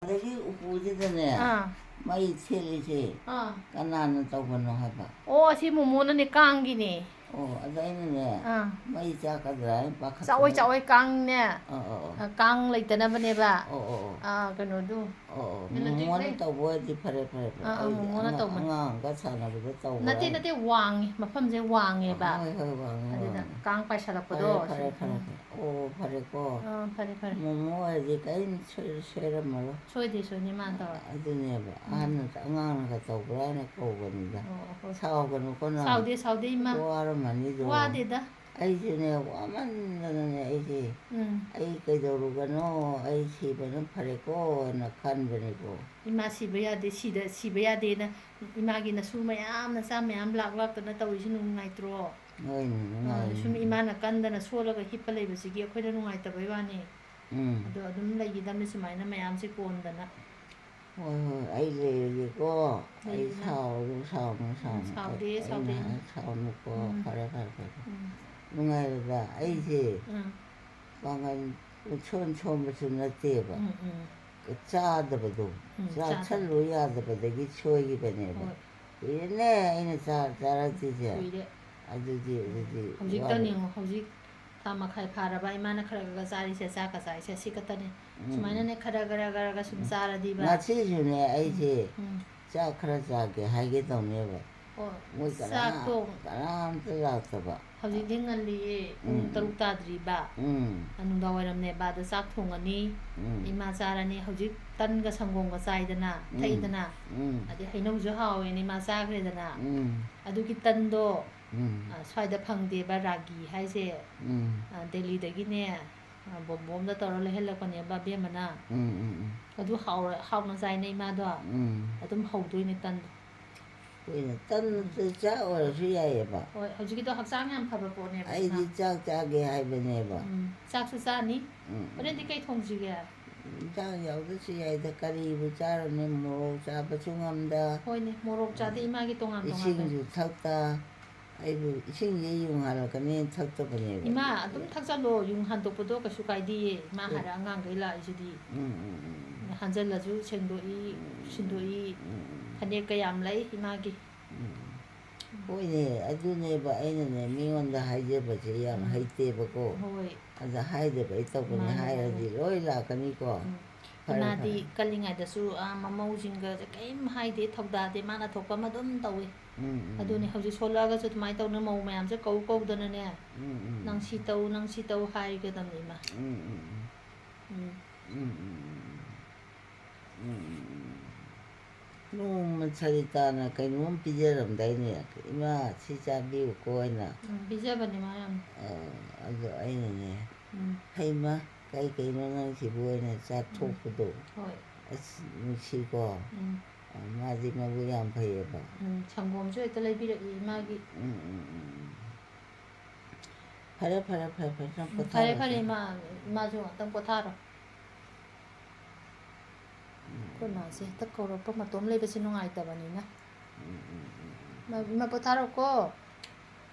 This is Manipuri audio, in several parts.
ꯑꯗꯒꯤ ꯎꯄꯨꯁꯤꯗꯅꯦ ꯃꯩ ꯊꯦꯠꯂꯤꯁꯦ ꯀꯅꯥꯅ ꯇꯧꯕꯅꯣ ꯍꯥꯏꯕ. ꯑꯣ ꯑꯁꯤ ꯃꯣꯃꯣꯅꯅꯦ ꯀꯥꯡꯒꯤꯅꯦ. ꯑꯣ ꯑꯗ ꯑꯩꯅꯅꯦ ꯃꯩ ꯆꯥꯛꯀꯗ꯭ꯔꯥ ꯍꯥꯏꯅ ꯄꯥꯈꯠꯄ. ꯆꯥꯛꯑꯣꯏ ꯆꯥꯛꯑꯣꯏ ꯀꯥꯡꯅꯦ. ꯑꯣ ꯀꯥꯡ ꯂꯩꯇꯅꯕꯅꯦꯕ. ꯑꯣ ꯀꯩꯅꯣꯗꯨ. ꯃꯣꯃꯣꯅ ꯇꯧꯕ ꯑꯣꯏꯔꯗꯤ ꯐꯔꯦ ꯐꯔꯦ ꯐꯔꯦ. ꯑꯩꯗꯤ ꯃꯣꯃꯣꯅ ꯇꯧꯕꯅꯦ. ꯑꯉꯥꯡꯒ ꯁꯥꯟꯅꯕꯗ ꯇꯧꯕ꯭ꯔꯥ. ꯅꯠꯇꯦ ꯋꯥꯡꯉꯤ ꯃꯐꯝꯁꯦ ꯋꯥꯡꯉꯦꯕ. ꯍꯣꯏ ꯋꯥꯡꯉꯦ ꯑꯗꯨꯗ ꯋꯥꯡꯉꯦ. ꯀꯥꯡ ꯄꯥꯏꯁꯜꯂꯛꯄꯗꯣ. ꯐꯔꯦ. ꯑꯣ ꯐꯔꯦꯀꯣ. ꯐꯔꯦ. ꯃꯣꯃꯣ ꯑꯣꯏꯔꯗꯤ ꯀꯔꯤꯝ ꯁꯣꯏꯔꯝꯃꯔꯣꯏ. ꯁꯣꯏꯗꯦ ꯃꯥꯅ ꯇꯧꯔ. ꯑꯗꯨꯅꯦꯕ ꯑꯉꯥꯡꯅꯒ ꯇꯧꯕ꯭ꯔꯥ ꯍꯥꯏꯅ ꯀꯧꯕꯅꯤꯗ. ꯍꯣꯏ. ꯁꯥꯎꯒꯅꯨꯀꯣ ꯅꯪ. ꯁꯥꯎꯗꯦ ꯏꯃꯥ. ꯋꯥꯔꯝꯃꯅꯤꯗꯣ. ꯋꯥꯗꯦꯗ. ꯑꯩꯁꯨꯅꯦ ꯋꯥꯃꯟꯗꯅꯅꯦ ꯑꯩꯁꯦ. ꯑꯩ ꯀꯩꯗꯧꯔꯨꯒꯅꯣ ꯑꯩ ꯁꯤꯕꯅ ꯐꯔꯦꯀꯣꯅ ꯈꯟꯕꯅꯦꯀꯣ. ꯏꯃꯥ ꯁꯤꯕ ꯌꯥꯗꯦ ꯁꯤꯕ ꯌꯥꯗꯦꯅ ꯏꯃꯥꯒꯤ ꯅꯁꯨ ꯃꯌꯥꯝ ꯅꯆꯥ ꯃꯌꯥꯝ ꯂꯥꯛꯇꯅ ꯇꯧꯔꯤꯁꯤ ꯅꯨꯡꯉꯥꯏꯇ꯭ꯔꯣ. ꯍꯣꯏꯅꯦ ꯅꯨꯡꯉꯥꯏ. ꯁꯨꯝ ꯏꯃꯥꯅ ꯀꯟꯗꯅ ꯁꯣꯜꯂꯒ ꯍꯤꯞꯄ ꯂꯩꯕꯁꯤꯒꯤ ꯑꯩꯈꯣꯏꯗ ꯅꯨꯡꯉꯥꯏꯇꯕꯩ ꯋꯥꯅꯤ. ꯑꯗꯣ ꯑꯗꯨꯝ ꯂꯩꯈꯤꯗꯕꯅꯤ ꯁꯨꯃꯥꯏꯅ ꯃꯌꯥꯝꯁꯦ ꯀꯣꯟꯗꯅ. ꯍꯣꯏ ꯑꯩ ꯂꯩꯔꯒꯦꯀꯣ. ꯑꯩ ꯁꯥꯎꯅꯨ. ꯁꯥꯎꯗꯦ. ꯑꯩꯅ ꯁꯥꯎꯅꯨꯀꯣ. ꯐꯔꯦ. ꯅꯨꯡꯉꯥꯏꯔꯕ ꯑꯩꯁꯦ ꯄꯥꯡꯒꯜ ꯁꯣꯟꯕꯁꯨ ꯅꯠꯇꯦꯕ. ꯆꯥꯗꯕꯗꯣ. ꯆꯥꯁꯜꯂꯨ ꯌꯥꯗꯕꯗꯒꯤ ꯁꯣꯏꯈꯤꯕꯅꯦꯕ. ꯀꯨꯏꯔꯦꯅꯦ ꯑꯩꯅ ꯆꯥꯔꯛꯇ꯭ꯔꯤꯁꯦ. ꯑꯗꯨꯗꯤ ꯍꯧꯖꯤꯛꯇ ꯌꯦꯡꯉꯣ ꯍꯧꯖꯤꯛ ꯊꯥ ꯃꯈꯥꯏ ꯐꯥꯔꯕ ꯏꯃꯥꯅ ꯈꯔ ꯆꯥꯔꯤꯁꯦ ꯆꯥꯛꯀ ꯆꯥꯔꯤꯁꯦ ꯁꯤ ꯈꯛꯇꯅꯦ. ꯁꯨꯃꯥꯏꯅꯅꯦ ꯈꯔ ꯁꯨꯝ ꯆꯥꯔꯗꯤꯕ. ꯉꯁꯤꯁꯨꯅꯦ ꯑꯩꯁꯦ ꯆꯥꯛ ꯈꯔ ꯆꯥꯒꯦ ꯍꯥꯏꯒꯦ ꯇꯧꯅꯦꯕ. ꯃꯣꯏ ꯀꯅꯥꯝꯇ ꯂꯥꯛꯇꯕ. ꯍꯧꯖꯤꯛꯇꯤ ꯉꯜꯂꯤꯌꯦ ꯄꯨꯡ 6 ꯇꯥꯗ꯭ꯔꯤꯕ. ꯅꯨꯡꯗꯥꯡ ꯋꯥꯏꯔꯝꯅꯦꯕ ꯑꯗ ꯆꯥꯛ ꯊꯣꯡꯉꯅꯤ. ꯏꯃꯥ ꯆꯥꯔꯅꯤ. ꯍꯧꯖꯤꯛ ꯇꯟꯒ ꯁꯪꯒꯣꯝꯒ ꯆꯥꯏꯗꯅ ꯊꯛꯏꯗꯅ. ꯑꯗꯩ ꯍꯩꯅꯧꯁꯨ ꯍꯥꯎꯋꯦꯅ ꯏꯃꯥ ꯆꯥꯈ꯭ꯔꯦꯗꯅ. ꯑꯗꯨꯒꯤ ꯇꯟꯗꯣ ꯁ꯭ꯋꯥꯏꯗ ꯐꯪꯗꯦꯕ ꯔꯥꯒꯤ ꯍꯥꯏꯁꯦ. ꯗꯦꯜꯂꯤꯗꯒꯤꯅꯦ ꯕꯣꯝꯕꯣꯝꯗ ꯇꯧꯔ ꯂꯩꯍꯜꯂꯛꯄꯅꯦꯕ ꯑꯕꯦꯝꯃꯅ. ꯑꯗꯨ ꯍꯥꯎꯅ ꯆꯥꯏꯅ ꯏꯃꯥꯗꯣ. ꯑꯗꯨꯝ ꯍꯧꯗꯣꯏꯅꯦ ꯇꯟꯗꯣ. ꯍꯣꯏꯅꯦ ꯇꯟꯗꯨ ꯆꯥꯛ ꯑꯣꯏꯔꯁꯨ ꯌꯥꯏꯑꯕ. ꯍꯣꯏ ꯍꯧꯖꯤꯛꯀꯤꯗꯣ ꯍꯛꯆꯥꯡ ꯌꯥꯝ ꯐꯕ ꯄꯣꯠꯅꯦꯕ. ꯑꯩꯗꯤ ꯆꯥꯛ ꯆꯥꯒꯦ ꯍꯥꯏꯕꯅꯦꯕ. ꯆꯥꯛꯁꯨ ꯆꯥꯅꯤ. ꯍꯣꯔꯦꯟꯗꯤ ꯀꯩ ꯊꯣꯡꯁꯤꯒꯦ. ꯆꯥꯛ ꯌꯥꯎꯗ꯭ꯔꯁꯨ ꯌꯥꯏꯗ ꯀꯔꯤꯕꯨ ꯆꯥꯔꯨꯅꯤ ꯃꯣꯔꯣꯛ ꯆꯥꯕꯁꯨ ꯉꯝꯗ. ꯍꯣꯏꯅꯦ ꯃꯣꯔꯣꯛ ꯆꯥꯗꯦ ꯏꯃꯥꯒꯤ ꯇꯣꯉꯥꯟ. ꯏꯁꯤꯡꯁꯨ ꯊꯛꯇ. ꯑꯩꯕꯨ ꯏꯁꯤꯡꯁꯦ ꯌꯨꯡ ꯍꯥꯜꯂꯛꯀꯅꯦꯅ ꯊꯛꯇꯕꯅꯦꯕ. ꯏꯃꯥ ꯑꯗꯨꯝ ꯊꯛꯆꯜꯂꯣ ꯌꯨꯡ ꯍꯥꯟꯗꯣꯛꯄꯗꯣ ꯀꯩꯁꯨ ꯀꯥꯏꯗꯦꯌꯦ. ꯏꯃꯥ ꯍꯥꯏꯔ ꯑꯉꯥꯡꯈꯩ ꯂꯥꯛꯏꯁꯤꯗꯤ. ꯍꯟꯖꯜꯂꯁꯨ ꯁꯤꯟꯗꯣꯛꯏ. ꯐꯅꯦꯛꯀ ꯌꯥꯝ ꯂꯩ ꯏꯃꯥꯒꯤ. ꯍꯣꯏꯅꯦ ꯑꯗꯨꯅꯦꯕ ꯑꯩꯅꯅꯦ ꯃꯤꯉꯣꯟꯗ ꯍꯥꯏꯖꯕꯁꯦ ꯌꯥꯝ ꯍꯩꯇꯦꯕꯀோ. ꯍꯣꯏ. ꯑꯗ ꯍꯥꯏꯗꯕꯩ ꯇꯧꯕꯅꯤ ꯍꯥꯏꯔꯗꯤ ꯂꯣꯏ ꯂꯥꯛꯀꯅꯤꯀꯣ. ꯏꯃꯥꯗꯤ ꯀꯜꯂꯤꯉꯩꯗꯁꯨ ꯃꯃꯧꯁꯤꯡꯒ ꯀꯔꯤꯝ ꯍꯥꯏꯗꯦ ꯊꯧꯗꯥꯗꯦ ꯃꯥꯅ ꯊꯣꯛꯄ ꯑꯃ ꯑꯗꯨꯝ ꯇꯧꯏ. ꯑꯗꯨꯅꯦ ꯍꯧꯖꯤꯛ ꯁꯣꯜꯂꯛꯑꯒꯁꯨ ꯑꯗꯨꯃꯥꯏꯅ ꯇꯧꯅ ꯃꯧ ꯃꯌꯥꯝꯁꯦ ꯀꯧꯗꯅꯅꯦ. ꯅꯪ ꯁꯤ ꯇꯧ ꯍꯥꯏꯒꯗꯕꯅꯤ ꯏꯃꯥ. ꯅꯣꯡꯃ ꯁꯔꯤꯇꯥꯅ ꯀꯩꯅꯣꯝ ꯄꯤꯖꯔꯝꯗꯥꯏꯅꯦ. ꯏꯃꯥ ꯁꯤ ꯆꯥꯕꯤꯌꯨꯀꯣ ꯍꯥꯏꯅ. ꯄꯤꯖꯕꯅꯤ ꯃꯥ ꯌꯥꯝ. ꯑꯗꯣ ꯑꯩꯅꯅꯦ ꯍꯩꯃ ꯀꯩꯅꯣ ꯅꯪꯁꯤꯕꯨ ꯑꯣꯏꯅ ꯆꯥꯊꯣꯛꯄꯗꯣ. ꯑꯁ ꯅꯨꯡꯁꯤꯀꯣ. ꯃꯥꯗꯤ ꯃꯕꯨꯛ ꯌꯥꯝ ꯐꯩꯌꯦꯕ. ꯁꯪꯒꯣꯝꯁꯨ ꯍꯦꯛꯇ ꯂꯩꯕꯤꯔꯛꯏ ꯏꯃꯥꯒꯤ. ꯐꯔꯦ ꯅꯪ ꯄꯣꯊꯥꯔꯣ. ꯐꯔꯦ ꯏꯃꯥ ꯏꯃꯥꯁꯨ ꯉꯥꯛꯇꯪ ꯄꯣꯊꯥꯔꯣ. ꯑꯩꯈꯣꯏ ꯃꯥꯁꯦ ꯍꯦꯛꯇ ꯀꯧꯔꯛꯄ ꯃꯇꯣꯝ ꯂꯩꯕꯁꯦ ꯅꯨꯡꯉꯥꯏꯇꯕꯅꯤꯅ. ꯏꯃꯥ ꯄꯣꯊꯥꯔꯣꯀꯣ.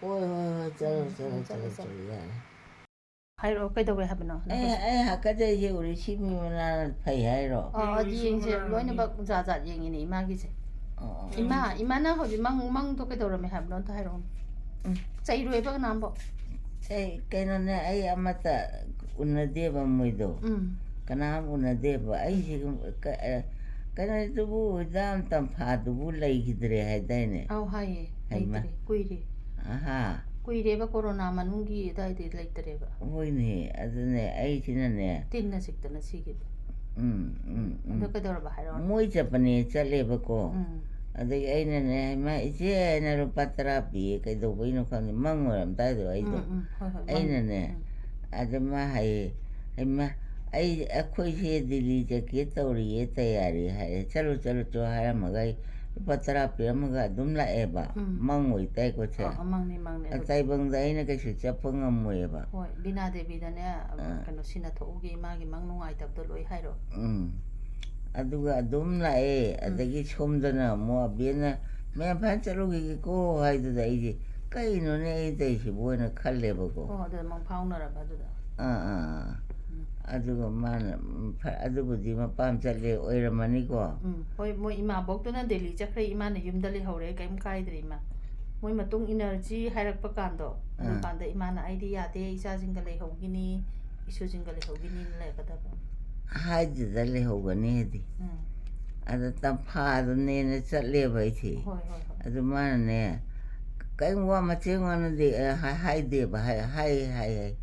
ꯍꯣꯏ ꯆꯠꯂꯣ ꯌꯥꯔꯦ. ꯍꯥꯏꯔꯛꯑꯣ ꯀꯩꯗꯧꯋꯦ ꯍꯥꯏꯕꯅꯣ. ꯑꯩ ꯍꯥꯀꯠꯆꯩꯁꯦ ꯎꯔꯤꯁꯤ ꯃꯤ ꯃꯅꯥꯅ ꯐꯩ ꯍꯥꯏꯔꯣ. ꯌꯦꯡꯁꯦ ꯂꯣꯏꯅꯃꯛ ꯖꯥꯠ ꯌꯦꯡꯉꯤꯅꯦ ꯏꯃꯥꯒꯤꯁꯦ. ꯏꯃꯥꯅ ꯍꯧꯖꯤꯛ ꯃꯪꯗꯣ ꯀꯩꯗꯧꯔꯝꯃꯦ ꯍꯥꯏꯕꯅꯣ ꯑꯝꯇ ꯍꯥꯏꯔꯛꯑꯣ. ꯆꯩꯔꯣꯏꯕ ꯀꯅꯥꯝꯕꯣ. ꯀꯩꯅꯣꯅꯦ ꯑꯩ ꯑꯃꯠꯇ ꯎꯅꯗꯦꯕ ꯃꯣꯏꯗꯣ. ꯀꯅꯥꯝ ꯎꯅꯗꯦꯕ. ꯑꯩꯁꯤ ꯀꯩꯅꯣꯗꯨꯕꯨ ꯍꯤꯗꯥꯛ ꯇꯝꯐꯥꯗꯨꯕꯨ ꯂꯩꯈꯤꯗ꯭ꯔꯦ ꯍꯥꯏꯗꯥꯏꯅꯦ. ꯑꯧ ꯍꯥꯏꯌꯦ ꯂꯩꯇ꯭ꯔꯦ ꯀꯨꯏꯔꯦ. ꯀꯨꯏꯔꯦꯕ ꯀꯣꯔꯣꯅꯥ ꯃꯅꯨꯡꯒꯤ ꯑꯗꯨꯋꯥꯏꯗꯩ ꯂꯩꯇ꯭ꯔꯦꯕ. ꯍꯣꯏꯅꯦ ꯑꯗꯨꯅꯦ ꯑꯩꯁꯤꯅꯅꯦ. ꯇꯤꯟꯅ ꯆꯤꯛꯇꯅ ꯁꯤꯈꯤꯕ. ꯑꯗꯣ ꯀꯩꯗꯧꯔꯕ ꯍꯥꯏꯔꯛꯑꯣ. ꯃꯣꯏ ꯆꯠꯄꯅꯦ ꯆꯠꯂꯦꯕꯀꯣ. ꯑꯗꯒꯤ ꯑꯩꯅꯅꯦ ꯏꯆꯦ ꯑꯩꯅ ꯂꯨꯄꯥ 10 ꯄꯤꯌꯦ ꯀꯩꯗꯧꯕꯩꯅꯣ ꯈꯪꯗꯦ ꯃꯪ ꯑꯣꯏꯔꯝꯗꯥꯏꯗꯣ ꯑꯩꯗꯣ. ꯑꯩꯅꯅꯦ ꯑꯗ ꯃꯥ ꯍꯥꯏꯌꯦ ꯑꯩꯈꯣꯏꯁꯦ ꯗꯤꯜꯂꯤ ꯆꯠꯀꯦ ꯇꯧꯔꯤꯌꯦ ꯇꯌꯥꯔꯤ ꯍꯥꯏꯔꯦ. ꯆꯠꯂꯨ ꯍꯥꯏꯔꯝꯃꯒ ꯑꯩ ꯂꯨꯄꯥ 10 ꯄꯤꯔꯝꯃꯒ ꯑꯗꯨꯝ ꯂꯥꯛꯑꯦꯕ. ꯃꯪ ꯑꯣꯏꯇꯥꯏꯀꯣꯁꯦ. ꯃꯪꯅꯤ. ꯇꯥꯏꯕꯪꯗ ꯑꯩꯅ ꯀꯩꯁꯨ ꯆꯠꯄ ꯉꯝꯃꯣꯏꯕ. ꯍꯣꯏ ꯕꯤꯅꯥ ꯗꯦꯕꯤꯗꯅꯦ ꯀꯩꯅꯣ ꯁꯤꯟꯅꯊꯣꯛꯎꯒꯦ ꯏꯃꯥꯒꯤ ꯃꯪ ꯅꯨꯡꯉꯥꯏꯇꯕꯗꯣ ꯂꯣꯏ ꯍꯥꯏꯔꯛꯑꯣ. ꯑꯗꯨꯒ ꯑꯗꯨꯝ ꯂꯥꯛꯑꯦ. ꯑꯗꯒꯤ ꯁꯣꯝꯗꯅ ꯑꯃꯨꯛ ꯑꯕꯦꯅ ꯃꯌꯥꯝꯐꯥꯟ ꯆꯠꯂꯨꯈꯤꯒꯦꯀꯣ ꯍꯥꯏꯗꯨꯗ ꯑꯩꯁꯦ ꯀꯩꯅꯣꯅꯦ ꯑꯩ ꯇꯧꯔꯤꯁꯤꯕꯨ ꯑꯣꯏꯅ ꯈꯜꯂꯦꯕꯀꯣ. ꯑꯗꯨꯗ ꯃꯪ ꯐꯥꯎꯅꯔꯕ ꯑꯗꯨꯗ. ꯑꯗꯨꯒ ꯃꯥꯅ ꯑꯗꯨꯕꯨꯗꯤ ꯃꯄꯥꯝ ꯆꯠꯂꯦ ꯑꯣꯏꯔꯝꯃꯅꯤꯀꯣ. ꯍꯣꯏ ꯃꯣꯏ ꯏꯃꯥꯕꯣꯛꯇꯨꯅ ꯗꯦꯜꯂꯤ ꯆꯠꯈ꯭ꯔꯦ ꯏꯃꯥꯅ ꯌꯨꯝꯗ ꯂꯩꯍꯧꯔꯦ ꯀꯩꯝ ꯀꯥꯏꯗ꯭ꯔꯦ ꯏꯃꯥ ꯃꯣꯏ ꯃꯇꯨꯡ ꯏꯟꯅꯔꯖꯤ ꯍꯥꯏꯔꯛꯄ ꯀꯥꯟꯗꯣ ꯑꯗꯨꯀꯥꯟꯗ ꯏꯃꯥꯅ ꯑꯩꯗꯤ ꯌꯥꯗꯦ ꯏꯆꯥꯁꯤꯡꯒ ꯂꯩꯍꯧꯈꯤꯅꯤ ꯏꯁꯨꯁꯤꯡꯒ ꯂꯩꯍꯧꯈꯤꯅꯤꯅ ꯂꯩꯔꯛꯀꯗꯕ. ꯍꯥꯏꯗꯨꯗ ꯂꯩꯍꯧꯒꯅꯤ ꯍꯥꯏꯗꯤ. ꯑꯗ ꯇꯝꯐꯥꯗꯨꯅꯦꯅ ꯆꯠꯂꯦꯕ ꯑꯩꯁꯦ. ꯍꯣꯏ ꯍꯣꯏ ꯍꯣꯏ. ꯑꯗꯨ ꯃꯥꯅꯅꯦ ꯀꯔꯤꯝ ꯋꯥ ꯃꯆꯦꯡ ꯋꯥꯅꯗꯤ ꯍꯥꯏꯗꯦꯕ ꯍꯥꯏ.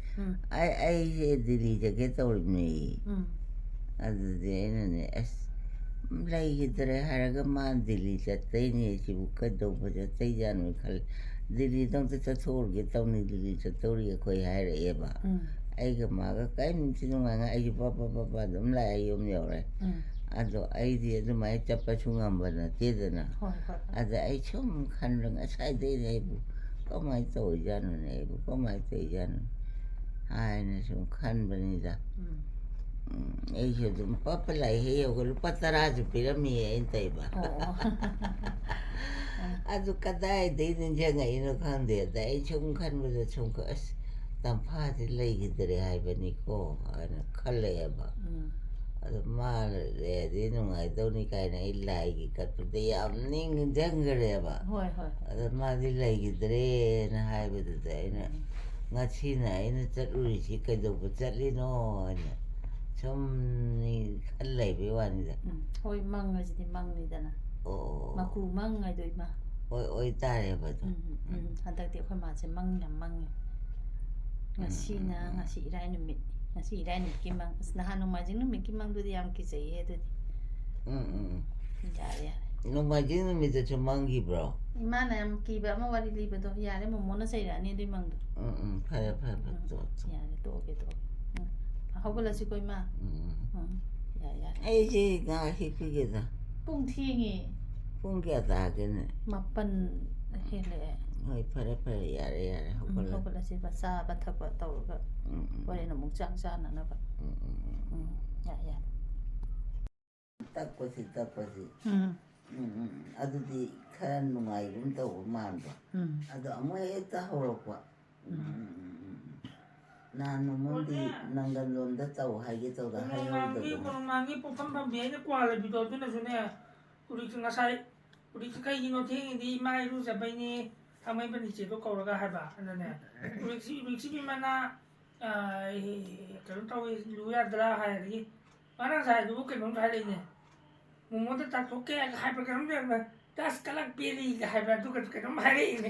ꯑꯩꯁꯦ ꯗꯦꯜꯂꯤ ꯆꯠꯀꯦ ꯇꯧꯔꯤꯕꯅꯦ. ꯑꯗꯨꯗꯤ ꯑꯩꯅꯅꯦ ꯑꯁ ꯂꯩꯈꯤꯗ꯭ꯔꯦ ꯍꯥꯏꯔꯒ ꯃꯥ ꯗꯦꯜꯂꯤ ꯆꯠꯇꯣꯏꯅꯦ ꯁꯤꯕꯨ ꯀꯩꯗꯧꯕ ꯆꯠꯇꯣꯏꯖꯥꯠꯅꯣ ꯈꯜꯂꯦ. ꯗꯦꯜꯂꯤꯗ ꯑꯝꯇ ꯆꯠꯊꯣꯛꯎꯔꯒꯦ ꯇꯧꯅꯤ ꯗꯦꯜꯂꯤ ꯆꯠꯇꯧꯔꯤ ꯑꯩꯈꯣꯏ ꯍꯥꯏꯔꯛꯑꯦꯕ. ꯑꯩꯒ ꯃꯥꯒ ꯀꯔꯤꯝ ꯅꯤꯡꯊꯤ ꯅꯨꯡꯉꯥꯏꯅ ꯑꯩꯁꯨ ꯄꯄ ꯑꯗꯨꯝ ꯂꯥꯛꯑꯦ ꯌꯨꯝ ꯌꯧꯔꯦ. ꯑꯗꯣ ꯑꯩꯗꯤ ꯑꯗꯨꯃꯥꯏꯅ ꯆꯠꯄꯁꯨ ꯉꯝꯕ ꯅꯠꯇꯦꯗꯅ. ꯑꯗ ꯑꯩ ꯁꯨꯝ ꯈꯟꯕ ꯉꯁꯥꯏꯗꯩꯅꯦ ꯑꯩꯕꯨ ꯀꯃꯥꯏꯅ ꯇꯧꯔꯤꯖꯥꯠꯅꯣꯅꯦ ꯑꯩꯕꯨ ꯀꯃꯥꯏꯅ ꯇꯧꯔꯤꯖꯥꯠꯅꯣ ꯍꯥꯏꯅ ꯁꯨꯝ ꯈꯟꯕꯅꯤꯗ. ꯑꯩꯁꯨ ꯑꯗꯨꯝ ꯄꯄ ꯂꯥꯛꯑꯦ ꯍꯦꯛ ꯌꯧꯒ ꯂꯨꯄꯥ 10ꯁꯨ ꯄꯤꯔꯝꯃꯤ ꯑꯩꯅ ꯇꯧꯕ. ꯑꯗꯨ ꯀꯗꯥꯏꯗꯩ ꯅꯤꯡꯁꯤꯡꯉꯛꯏꯅꯣ ꯈꯪꯗꯦ. ꯑꯗ ꯑꯩ ꯁꯨꯝ ꯈꯟꯕꯗ ꯁꯨꯝ ꯑꯁ ꯇꯝꯐꯥꯁꯦ ꯂꯩꯈꯤꯗ꯭ꯔꯦ ꯍꯥꯏꯕꯅꯤꯀꯣ ꯍꯥꯏꯅ ꯈꯜꯂꯛꯑꯦꯕ. ꯑꯗꯣ ꯃꯥ ꯂꯩꯔꯗꯤ ꯅꯨꯡꯉꯥꯏꯗꯧꯅꯤ ꯀꯥꯏꯅ ꯑꯩ ꯂꯥꯏꯒꯤ ꯀꯠꯄꯗ ꯌꯥꯝ ꯅꯤꯡꯁꯤꯡꯈ꯭ꯔꯦꯕ. ꯑꯗ ꯃꯥꯗꯤ ꯂꯩꯈꯤꯗ꯭ꯔꯦꯅ ꯍꯥꯏꯕꯗꯨꯗ ꯑꯩꯅ ꯉꯁꯤꯅ ꯑꯩꯅ ꯆꯠꯂꯨꯔꯤꯁꯤ ꯀꯩꯗꯧꯕ ꯆꯠꯂꯤꯅꯣ ꯍꯥꯏꯅ ꯁꯨꯝ ꯈꯜ ꯂꯩꯕꯩ ꯋꯥꯅꯤꯗ. ꯍꯣꯏ ꯃꯪꯉꯁꯤꯗꯤ ꯃꯪꯅꯤꯗꯅ. ꯃꯀꯨ ꯃꯪ ꯍꯥꯏꯗꯣ ꯏꯃꯥ. ꯑꯣꯏꯇꯥꯔꯦꯕ ꯑꯗꯣ. ꯍꯟꯗꯛꯇꯤ ꯑꯩꯈꯣꯏ ꯃꯥꯁꯦ ꯃꯪ ꯌꯥꯝ ꯃꯪꯉꯦ. ꯉꯁꯤ ꯏꯔꯥꯏ ꯅꯨꯃꯤꯠ. ꯉꯁꯤ ꯏꯔꯥꯏ ꯅꯨꯃꯤꯠꯀꯤ ꯃꯪ. ꯑꯁ ꯅꯍꯥꯟ ꯅꯣꯡꯃꯥꯏꯖꯤꯡ ꯅꯨꯃꯤꯠꯀꯤ ꯃꯪꯗꯨꯗꯤ ꯌꯥꯝ ꯀꯤꯖꯩꯌꯦ ꯑꯗꯨꯗꯤ. ꯌꯥꯔꯦ ꯌꯥꯔꯦ. ꯅꯣꯡꯃꯥꯏꯖꯤꯡ ꯅꯨꯃꯤꯠꯇꯁꯨ ꯃꯪꯈꯤꯕ꯭ꯔꯣ? ꯏꯃꯥꯅ ꯌꯥꯝ ꯀꯤꯕ ꯑꯃ ꯋꯥꯔꯤ ꯂꯤꯕꯗꯣ ꯌꯥꯔꯦ ꯃꯣꯃꯣꯅ ꯆꯩꯔꯛꯑꯅꯤ ꯑꯗꯨꯏ ꯃꯪꯗꯣ. ꯐꯔꯦ ꯌꯥꯔꯦ ꯇꯣꯛꯑꯒꯦ. ꯍꯧꯒꯠꯂꯁꯤꯀꯣ ꯏꯃꯥ. ꯌꯥꯔꯦ. ꯑꯩꯁꯦ ꯉꯥꯏꯍꯥꯛ ꯍꯤꯞꯄꯤꯒꯦꯗ. ꯄꯨꯡ ꯊꯦꯡꯉꯦ. ꯄꯨꯡ ꯀꯌꯥ ꯇꯥꯒꯦꯅꯦ? 7 ꯍꯦꯜꯂꯛꯑꯦ. ꯍꯣꯏ ꯐꯔꯦ ꯌꯥꯔꯦ ꯍꯧꯒꯠꯂꯁꯤ ꯆꯥꯕ ꯊꯛꯄ ꯇꯧꯔꯒ ꯍꯣꯔꯦꯟ ꯑꯃꯨꯛ ꯆꯥꯛ ꯆꯥꯅꯅꯕ. ꯌꯥꯔꯦ. ꯇꯛꯄꯁꯤ. ꯑꯗꯨꯗꯤ ꯈꯔ ꯅꯨꯡꯉꯥꯏꯒꯨꯝ ꯇꯧꯕ ꯃꯥꯟꯕ. ꯑꯗꯣ ꯑꯃꯨꯛ ꯍꯦꯛꯇ ꯍꯧꯔꯛꯄ. ꯅꯍꯥꯟ ꯅꯣꯡꯃꯗꯤ ꯅꯪꯒꯜꯂꯣꯟꯗ ꯇꯧ ꯍꯥꯏꯒꯦ ꯇꯧꯗ ꯍꯥꯏꯍꯧꯗꯕꯅꯤ. ꯀꯣꯅꯨꯡꯃꯥꯡꯒꯤ ꯄꯣꯠꯐꯝ ꯐꯝꯕꯤ ꯑꯩꯅ ꯀ꯭ꯋꯥ ꯂꯩꯕꯤꯗꯣ ꯑꯗꯨꯅꯁꯨꯅꯦ ꯍꯧꯖꯤꯛꯁꯤ ꯀꯩꯒꯤꯅꯣ ꯊꯦꯡꯉꯤꯗꯤ ꯏꯃꯥ ꯏꯔꯨꯖꯕꯩꯅꯤ ꯊꯥꯡꯃꯩꯕꯟ ꯏꯆꯦꯗꯣ ꯀꯧꯔꯒ ꯍꯥꯏꯕ. ꯑꯗꯨꯅꯦ ꯍꯧꯖꯤꯛꯁꯤ ꯏꯃꯥꯅ ꯀꯩꯅꯣ ꯇꯧꯋꯤ ꯂꯨ ꯌꯥꯗ꯭ꯔꯥ ꯍꯥꯏꯔꯗꯤ ꯃꯥꯅ ꯉꯁꯥꯏꯗꯨꯕꯨ ꯀꯩꯅꯣꯝꯁꯨ ꯍꯥꯏꯔꯛꯏꯅꯦ. ꯃꯣꯃꯣꯗ ꯇꯥꯊꯣꯛꯀꯦ ꯍꯥꯏꯕ ꯀꯩꯅꯣꯝ ꯇꯁ ꯀꯂꯛ ꯄꯦꯔꯤꯒ ꯍꯥꯏꯕ ꯑꯗꯨꯒ ꯀꯩꯅꯣꯝ ꯍꯥꯏꯔꯛꯏꯅꯦ.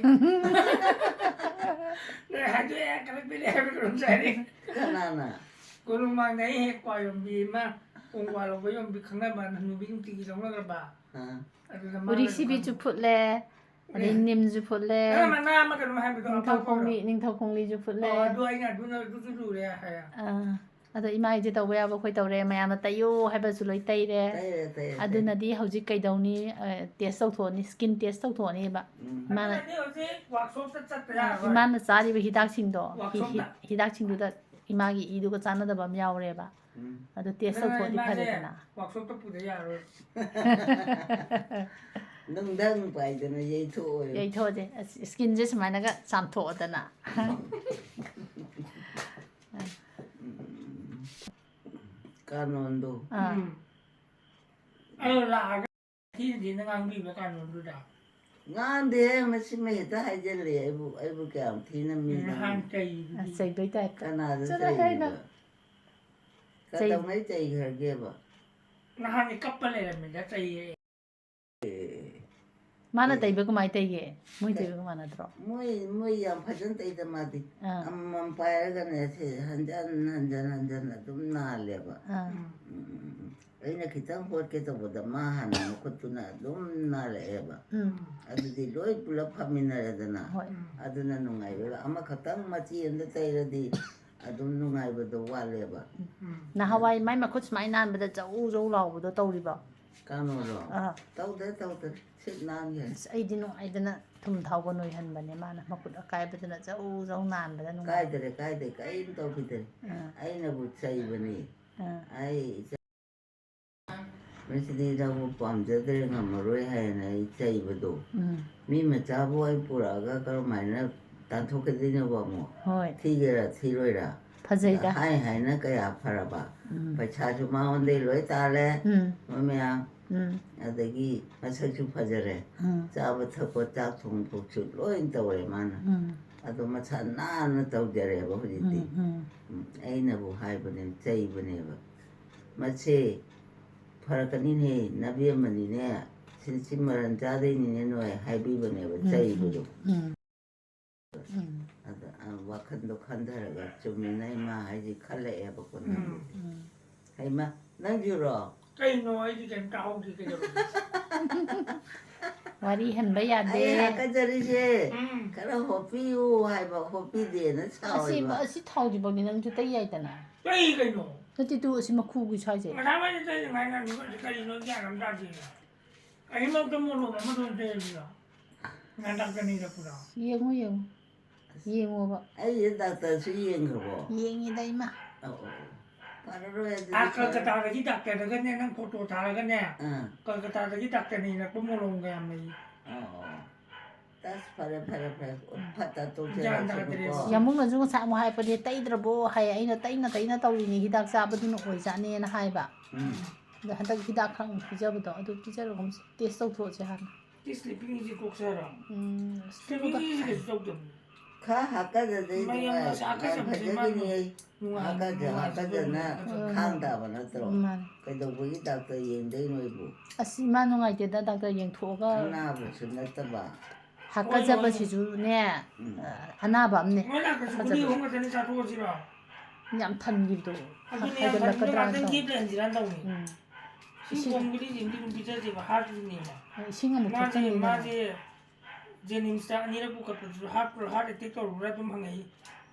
ꯍꯥꯏꯗꯣꯛꯑꯦ ꯀꯂꯛ ꯄꯦꯔꯤ ꯍꯥꯏꯕ ꯀꯩꯅꯣꯝꯁꯨ ꯍꯥꯏꯔꯛꯏ. ꯀꯅꯥꯅ? ꯀꯣꯅꯨꯡꯃꯥꯡꯗ ꯑꯩ ꯍꯦꯛ ꯀ꯭ꯋꯥ ꯌꯣꯟꯕꯤ ꯑꯃ ꯀ꯭ꯋꯥ ꯂꯧꯕ ꯌꯣꯟꯕꯤ ꯈꯪꯅꯕ ꯍꯅꯨꯕꯤ ꯅꯨꯡꯇꯤꯒꯤ ꯂꯧꯅꯈ꯭ꯔꯕ. ꯑꯗꯨꯗ ꯎꯔꯤꯛꯁꯤꯕꯤꯁꯨ ꯐꯨꯠꯂꯦ. ꯑꯗꯩ ꯅꯤꯝꯁꯨ ꯐꯨꯠꯂꯦ. ꯃꯅꯥ ꯑꯃ ꯀꯩꯅꯣꯝ ꯍꯥꯏꯕꯗꯣ ꯅꯤꯡꯊꯧꯈꯣꯡꯂꯤꯁꯨ ꯐꯨꯠꯂꯦ. ꯑꯗꯨ ꯑꯩꯅ ꯑꯗꯨꯁꯨ ꯂꯨꯔꯦ ꯍꯥꯏ. ꯑꯗꯣ ꯏꯃꯥꯒꯤꯁꯦ ꯇꯧꯕ ꯌꯥꯕ ꯑꯩꯈꯣꯏ ꯇꯧꯔꯦ. ꯃꯌꯥꯝꯅ ꯇꯩꯌꯣ ꯍꯥꯏꯕꯁꯨ ꯂꯣꯏ ꯇꯩꯔꯦ. ꯑꯗꯨꯅꯗꯤ ꯍꯧꯖꯤꯛ 그ꯩꯗꯧꯅꯤ ꯇꯦꯁ ꯇꯧꯊꯣꯛꯑꯅꯤ ꯁ꯭ꯀꯤꯟ ꯇꯦꯁ ꯇꯧꯊꯣꯛꯑꯅꯤꯕ. 이마는 ꯆꯥꯔꯤꯕ ꯍꯤꯗꯥꯛꯁꯤꯡꯗꯨꯗ 이마ꯒꯤ 이두가 ꯆꯥꯟꯅꯗꯕ ꯑꯃ ꯌꯥꯎꯔꯦꯕ. ꯑꯗꯨ ꯇꯦꯁ ꯇꯧꯊꯣꯛꯑꯗꯤ ꯐꯔꯦꯗꯅ. ꯋꯥꯛꯁꯣꯞꯇ ꯄꯨꯗ ꯌꯥꯔꯣꯏ. ꯅꯨꯡꯗꯪ ꯄꯥꯏꯗꯅ ꯌꯩꯊꯣꯛꯑꯁꯦ. ꯁ꯭ꯀꯤꯟꯁꯦ ꯁꯨꯃꯥꯏꯅꯒ ꯆꯥꯝꯊꯣꯛꯑꯗꯅ. ꯀꯥꯅꯣꯟꯗꯣ. ꯑꯩ ꯂꯥꯛꯑꯒ ꯊꯤꯅ ꯉꯥꯡꯕꯤꯕ ꯀꯥꯅꯣꯟꯗꯨꯗ. ꯉꯥꯡꯗꯦ ꯃꯁꯤ ꯍꯦꯛꯇ ꯍꯥꯏꯖꯤꯜꯂꯦ ꯑꯩꯕꯨ ꯀꯌꯥꯝ ꯊꯤꯅ ꯃꯤꯅ. ꯆꯩꯕꯩ ꯇꯥꯏꯞꯇ. ꯀꯅꯥꯗ ꯆꯩꯔꯤꯕ? ꯀꯩꯗꯧꯉꯩ ꯆꯩꯈ꯭ꯔꯒꯦꯕ? ꯅꯍꯥꯟꯗꯤ ꯀꯞꯄ ꯂꯩꯔꯝꯃꯤꯗ ꯆꯩꯌꯦ. ꯃꯥꯅ ꯇꯩꯕ ꯀꯃꯥꯏꯅ ꯇꯩꯒꯦ? ꯃꯣꯏ ꯇꯩꯕꯒ ꯃꯥꯟꯅꯗ꯭ꯔꯣ? ꯃꯣꯏ ꯌꯥꯝ ꯐꯖꯅ ꯇꯩꯗ ꯃꯥꯗꯤ. ꯑꯃꯃꯝ ꯄꯥꯏꯔꯒꯅꯦ ꯍꯟꯖꯟ ꯑꯗꯨꯝ ꯅꯥꯜꯂꯦꯕ. ꯑꯩꯅ ꯈꯤꯇꯪ ꯍꯣꯠꯀꯦ ꯇꯧꯕꯗ ꯃꯥ ꯍꯥꯟꯅ ꯃꯈꯨꯠꯇꯨꯅ ꯑꯗꯨꯝ ꯅꯥꯜꯂꯛꯑꯦꯕ. ꯑꯗꯨꯗꯤ ꯂꯣꯏ ꯄꯨꯂꯞ ꯐꯝꯃꯤꯟꯅꯔꯦꯗꯅ. ꯑꯗꯨꯅ ꯅꯨꯡꯉꯥꯏꯕ. ꯑꯃꯈꯛꯇꯪ ꯃꯆꯤ ꯑꯃꯗ ꯇꯩꯔꯗꯤ ꯑꯗꯨꯝ ꯅꯨꯡꯉꯥꯏꯕꯗꯣ ꯋꯥꯠꯂꯦꯕ. ꯅꯍꯥꯟꯋꯥꯏ ꯃꯥꯏ ꯃꯈꯨꯠ ꯁꯨꯃꯥꯏꯅ ꯅꯥꯟꯕꯗ ꯖꯧ ꯂꯥꯎꯕꯗꯣ ꯇꯧꯔꯤꯕꯣ? ꯀꯥꯅꯣꯔꯣ? ꯇꯧꯗ꯭ꯔꯦ ꯁꯤꯠ ꯅꯥꯟꯈ꯭ꯔꯦ. ꯑꯩꯗꯤ ꯅꯨꯡꯉꯥꯏꯗꯅ ꯊꯨꯝ ꯊꯥꯎꯒ ꯅꯣꯏꯍꯟꯕꯅꯦ ꯃꯥꯅ ꯃꯈꯨꯠ ꯑꯀꯥꯏꯕꯗꯨꯅ ꯖꯧ ꯅꯥꯟꯕꯗ ꯅꯨꯡꯉꯥꯏ. ꯀꯥꯏꯗ꯭ꯔꯦ ꯀꯔꯤꯝ ꯇꯧꯈꯤꯗ꯭ꯔꯦ. ꯑꯩꯅꯕꯨ ꯆꯩꯕꯅꯤ. ꯃꯁꯤꯗꯤ ꯅꯪꯕꯨ ꯄꯥꯝꯖꯗ꯭ꯔꯦ ꯉꯝꯃꯔꯣꯏ ꯍꯥꯏꯅ ꯑꯩ ꯆꯩꯕꯗꯣ. ꯃꯤ ꯃꯆꯥꯕꯨ ꯑꯩ ꯄꯨꯔꯛꯑꯒ ꯀꯔꯝꯍꯥꯏꯅ ꯇꯥꯟꯊꯣꯛꯀꯗꯣꯏꯅꯣꯕ ꯑꯃꯨꯛ? ꯊꯤꯒꯦꯔꯥ ꯊꯤꯔꯣꯏꯔꯥ? ꯐꯖꯩꯗ 하이나 그야 팔아봐 पैसा주 마운데 로이 따래 뭐야 아들이 마사주 파저래 자부 턱고 짝통 복수 로인 떠오래 많아 아도 마차 나는 떠오래 봐 후지디 애나부 하이버네 제이버네 봐 마치 파라카니네 나비야만이네 신심마란 자데니네 노에 하이비버네 봐 제이버도 와칸도 칸다라가 좀 나이마 하지 칼레 해봤거든. 하이마 난 주로. cây nói thì cái trâu thì cái đâu วารีหันไปยาเด 아이 아까 저리지. 그래 호피우 하이마 호피디에는 อาสิ 사오이마. อาสิทองจีบนี่นั่งจุดใหญ่แต่น่ะ cây cái nó แล้วที่ดูอาสิมาคู่กูใช่เจ๊ mà sao vậy cái này là cái nó ra làm ra gì à cái nó cái mua luôn mà nó đâu chơi gì à ngàn đằng cái này là phụ đâu เยี่ยงว่าเยี่ยงเยี่ยงว่า 아이 닥터 수이엔 거고. เยี่ยงยังได้มา 바로 애들이. à cái ta cái đặt cái này nó photo thả cái này 응. cái ta cái đặt cái này là cũng mua luôn cái này 다스 파레 파타 또 อย่ามุ่งนั่นจุงสามหายประเดี๋ยวไตตระโบหายไอ้น่ะไตน่ะเตาลีนี่ฮิดักซาบดุนโอยจานี่นะหายบะเดี๋ยวหันตะฮิดักครั้งพิจารณาดูพิจารณาผมเทสต์ตัวเจ้า cái sleeping easy cook sao sleeping sleeping easy cái đâu được 가 아까도 내 파저기니 아까저나 한다고 나더라. 그래도 거기 닥터 얘인데 noi부. อาสิมานุ่งไอเดียดดักเตอร์ยังถั่วก็ 하나 무슨 나더봐. หักก็จะไปชิจูเนี่ยอันน่าแบบเนี่ย mới là cái cái không có thể sao thua gì đâu ยำทันยิบตัว cái ให้ này กัน là แล้วก็ cái ดรา là น cái ต่อ kịp lên gì đó đâu nhỉ xin không cái gì đi cũng bị chết gì mà hát gì mà ชิงอ่ะมันทุก mà จัง gì เลยนะ mà gì 제님 스타 아니라 부가 또 하를 때 또 우리가 좀 하네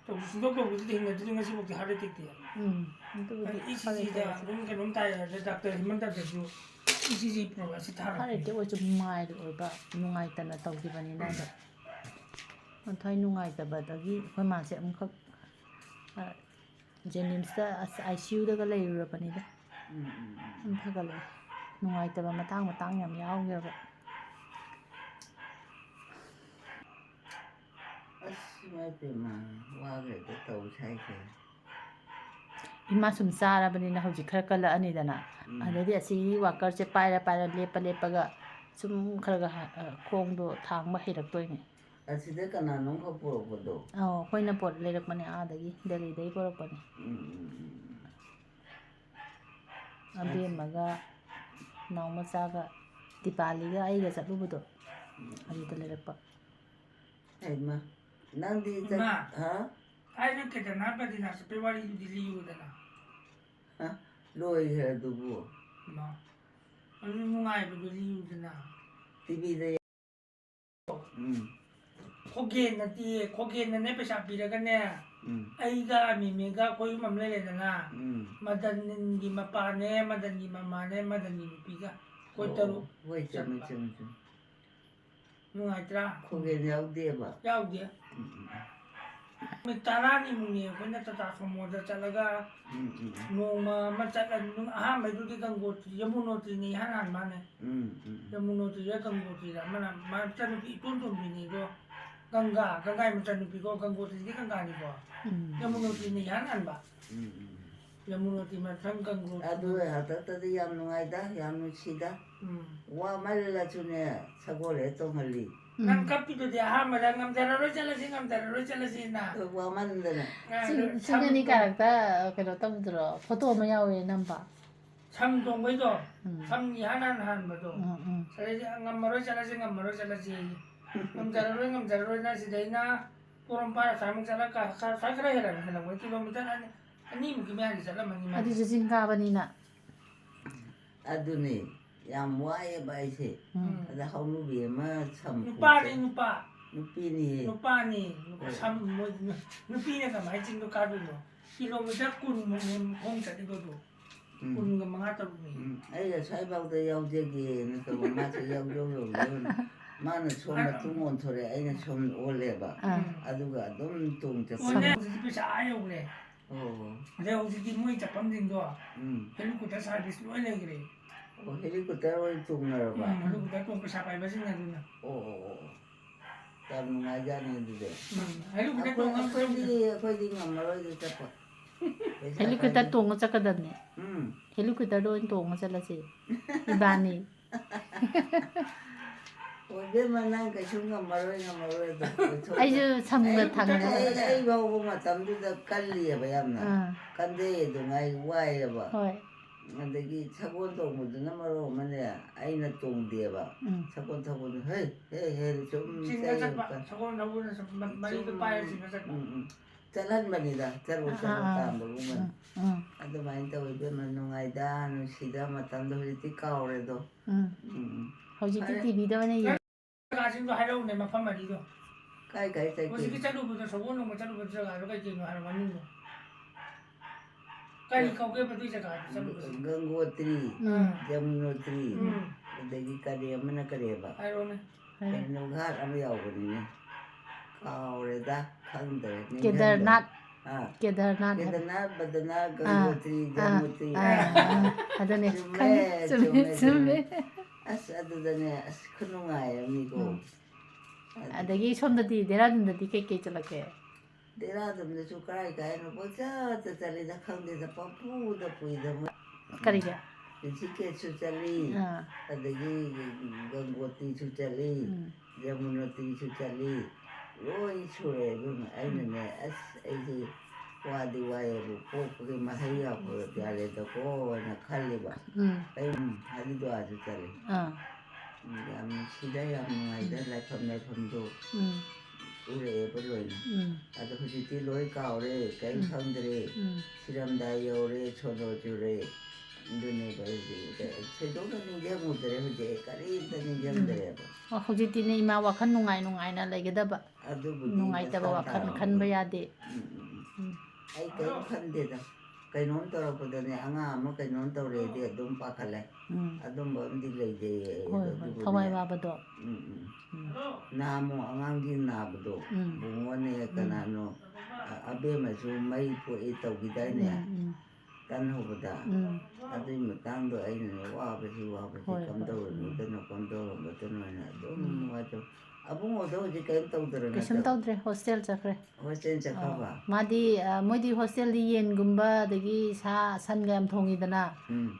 또 무슨 것도 우리 되는 거 중에 뭐 하를 때 때. มันตัวดี 이 เขาเลย 시기다 그러니까 너무 다야 닥터 힘만 다 되고 이 시기 프로가 เขา 스타라. เลยจะว่าจะไม่หรือว่านุ่งไอแต่ละตัวที่วันนี้ได้แบบมันทอยนุ่งไอแต่แบบตะกี้ค่อยมาเสียมันเขาเจนิมส์ไอซิวได้ก็เลยรู้แบบนี้ได้มันพักกันเลยนุ่งไอแต่แบบมาตั้งอย่างยาวเยอะแบบ 아씨마이때만 와그래도 또 차이게. อิมาสุมซาระบันนี้นะเขาจิครากันละอันนี้ดะนะอันนี้เดี๋ยวสิว่าก็จะไปเลปก็ซุมคราก็โครงดูทางมาให้รักตัวนี่ 아시대가 나는 거 보고도. อ๋อค่อยน่ะปวดเลยรักมันนี่อาดกี้เดลีได้ปวดปนอันเบียมันก็น้องมาซาก็ติปาลีก็ไอ้ก็จะรู้บ่ตัวอันนี้ตะเลยรักปะ 하이마. 난디 엄마. 어? 아이 이렇게 되나 봐도 나 스페바리 딜리우잖아. 로이 해두고. 뭐. 아니 누가이 딜리우잖아. TV에. 거기에는 내 배사 비라가네. 아이가 미미가 거기 맘래잖아. 마다는 기 마빠네 마다는 기 마마네 마다는 기 비가 거기로 왜 좀. 누가이더라. 거기 야우디에 봐. 야우디. 따라니 문이 그냥 다 소모자 잘라가 노마 맞자가 아 매두디 간 곳, 여문호들이 하나 만에 여문호들이 간 곳이라 만나 맞자는 이쁜 돈이니도 강가에 맞자는 비고 간 곳이 강가 아니고 여문호들이 하나 봐 여문호들만 상강 곳 나도 하다도 얌농아이다 얌누치다 와 말라 주네 사고래 또 멀리 난 카피도 돼 하마랑 남자로 잘라지 나 와 만드네 ซึ่งอันนี้การก็เราต้องรอเพราะตัวมันยาวเลยนำปะ 삼동거도 삼이 하나는 한 거도 그래서 남마로 잘라지 남자로 나시 되나 그런 바라 사람 잘라까 사그라 해라 하는 거 킬로미터 아니 무기면 아니 잘라만 อันนี้จะจิงกาบันนี้น่ะ 아두니 얌와에 바이세 나 하루비에 마참 누빠니 삼뭐 누피네가 많이 진도 가도도 킬로미터 꾼 공짜 이거도 꾼 mga taru니 아이가 사이바도 야우제기 또 마치 야우요요 마는 처음에 두몬 소리 아이는 처음 올래봐 아두가 너무 똥자 원래 집에 아예 그래 내가 어디 뭐 있자 밤딩도 헬리콥터 서비스 원래 그래 헬리콥터로 똥나라 봐 헬리콥터 똥 사바이 버진다 누나 땀 나자는데 헬리콥터 똥 거기 엄마로 잡아 헬리콥터 똥을 짝거든요. 헬리콥터로 똥을 잘라지. 이반이. 오늘만 그 순간 말로도 아주 참가 당근. ai bao 마tamdu다 깔리야 봐야나 간데도 나이 와야 봐 근데 차고 동무드나 말로 만에 아이나 동대봐 차고 타고 헤헤 좀 진가자 저거 나보면서 많이도 빠야 진가자 잘한 말이다 잘못 잘못다 모르면 아도 많이 또 이제는 농아이다 누시다 마tam도 흐리티 까오래도 hꯧjikti TVꯗꯅꯦ 가신도 하려고 내 맘판 말이죠. 가이 무슨 자루부터 저거는 뭐 자루부터 저거 가지고 하는 거는 거. 까이 거기에 또 이제 가. gangotri jamnotri dagi kare mana kare ba 아이로네. no har am yaugni kaureda khangde Kedarnath. ha Kedarnath. kedarnath badana gangotri jamnotri adane chume asadudane askhunungai amigo adagi somdadi deradundadi keke chalake 데라듬데 가이 가이는 보자 저자리다 khangde da papu da puida kariga 지게 추자리 adagi gangotri 추자리 jamnotri 추자리 로이 추래 그 아이네 아이지 와디 와이로 포크게 마하이야 고 야레도 고나 칼리바 하디도 아주 잘해 ям 시다야 아이들 라이프도 우리 애벌로이 아주 그지 로이 가오래 가이 상들이 시람다 요래 초도주래 눈에 보이지 제도는 이제 못들에 그지 까리더니 점들에 hꯧjiktiने ima wakhan nungai nungai na laigedaba 아두부디 nungai taba wakhan khanba yade ai cái khăn cái nón tàu của đời này anh mà cái nón tàu này thì đúng ba cái này đúng bốn đi lấy gì thawai babado namu anh đi nào đó bung anh cái nào abe mà chú mấy phụ ấy tàu cái đấy nè tan hồ bờ adu mà tan rồi anh này wow cái gì cầm tàu rồi cầm tàu rồi nè đúng mà chú abung odo ji cái tàu rồi Kasam tawdre hostel chakre hostel chakaba madi moidi hostel di yen gumba dagi sa san gam thongi dana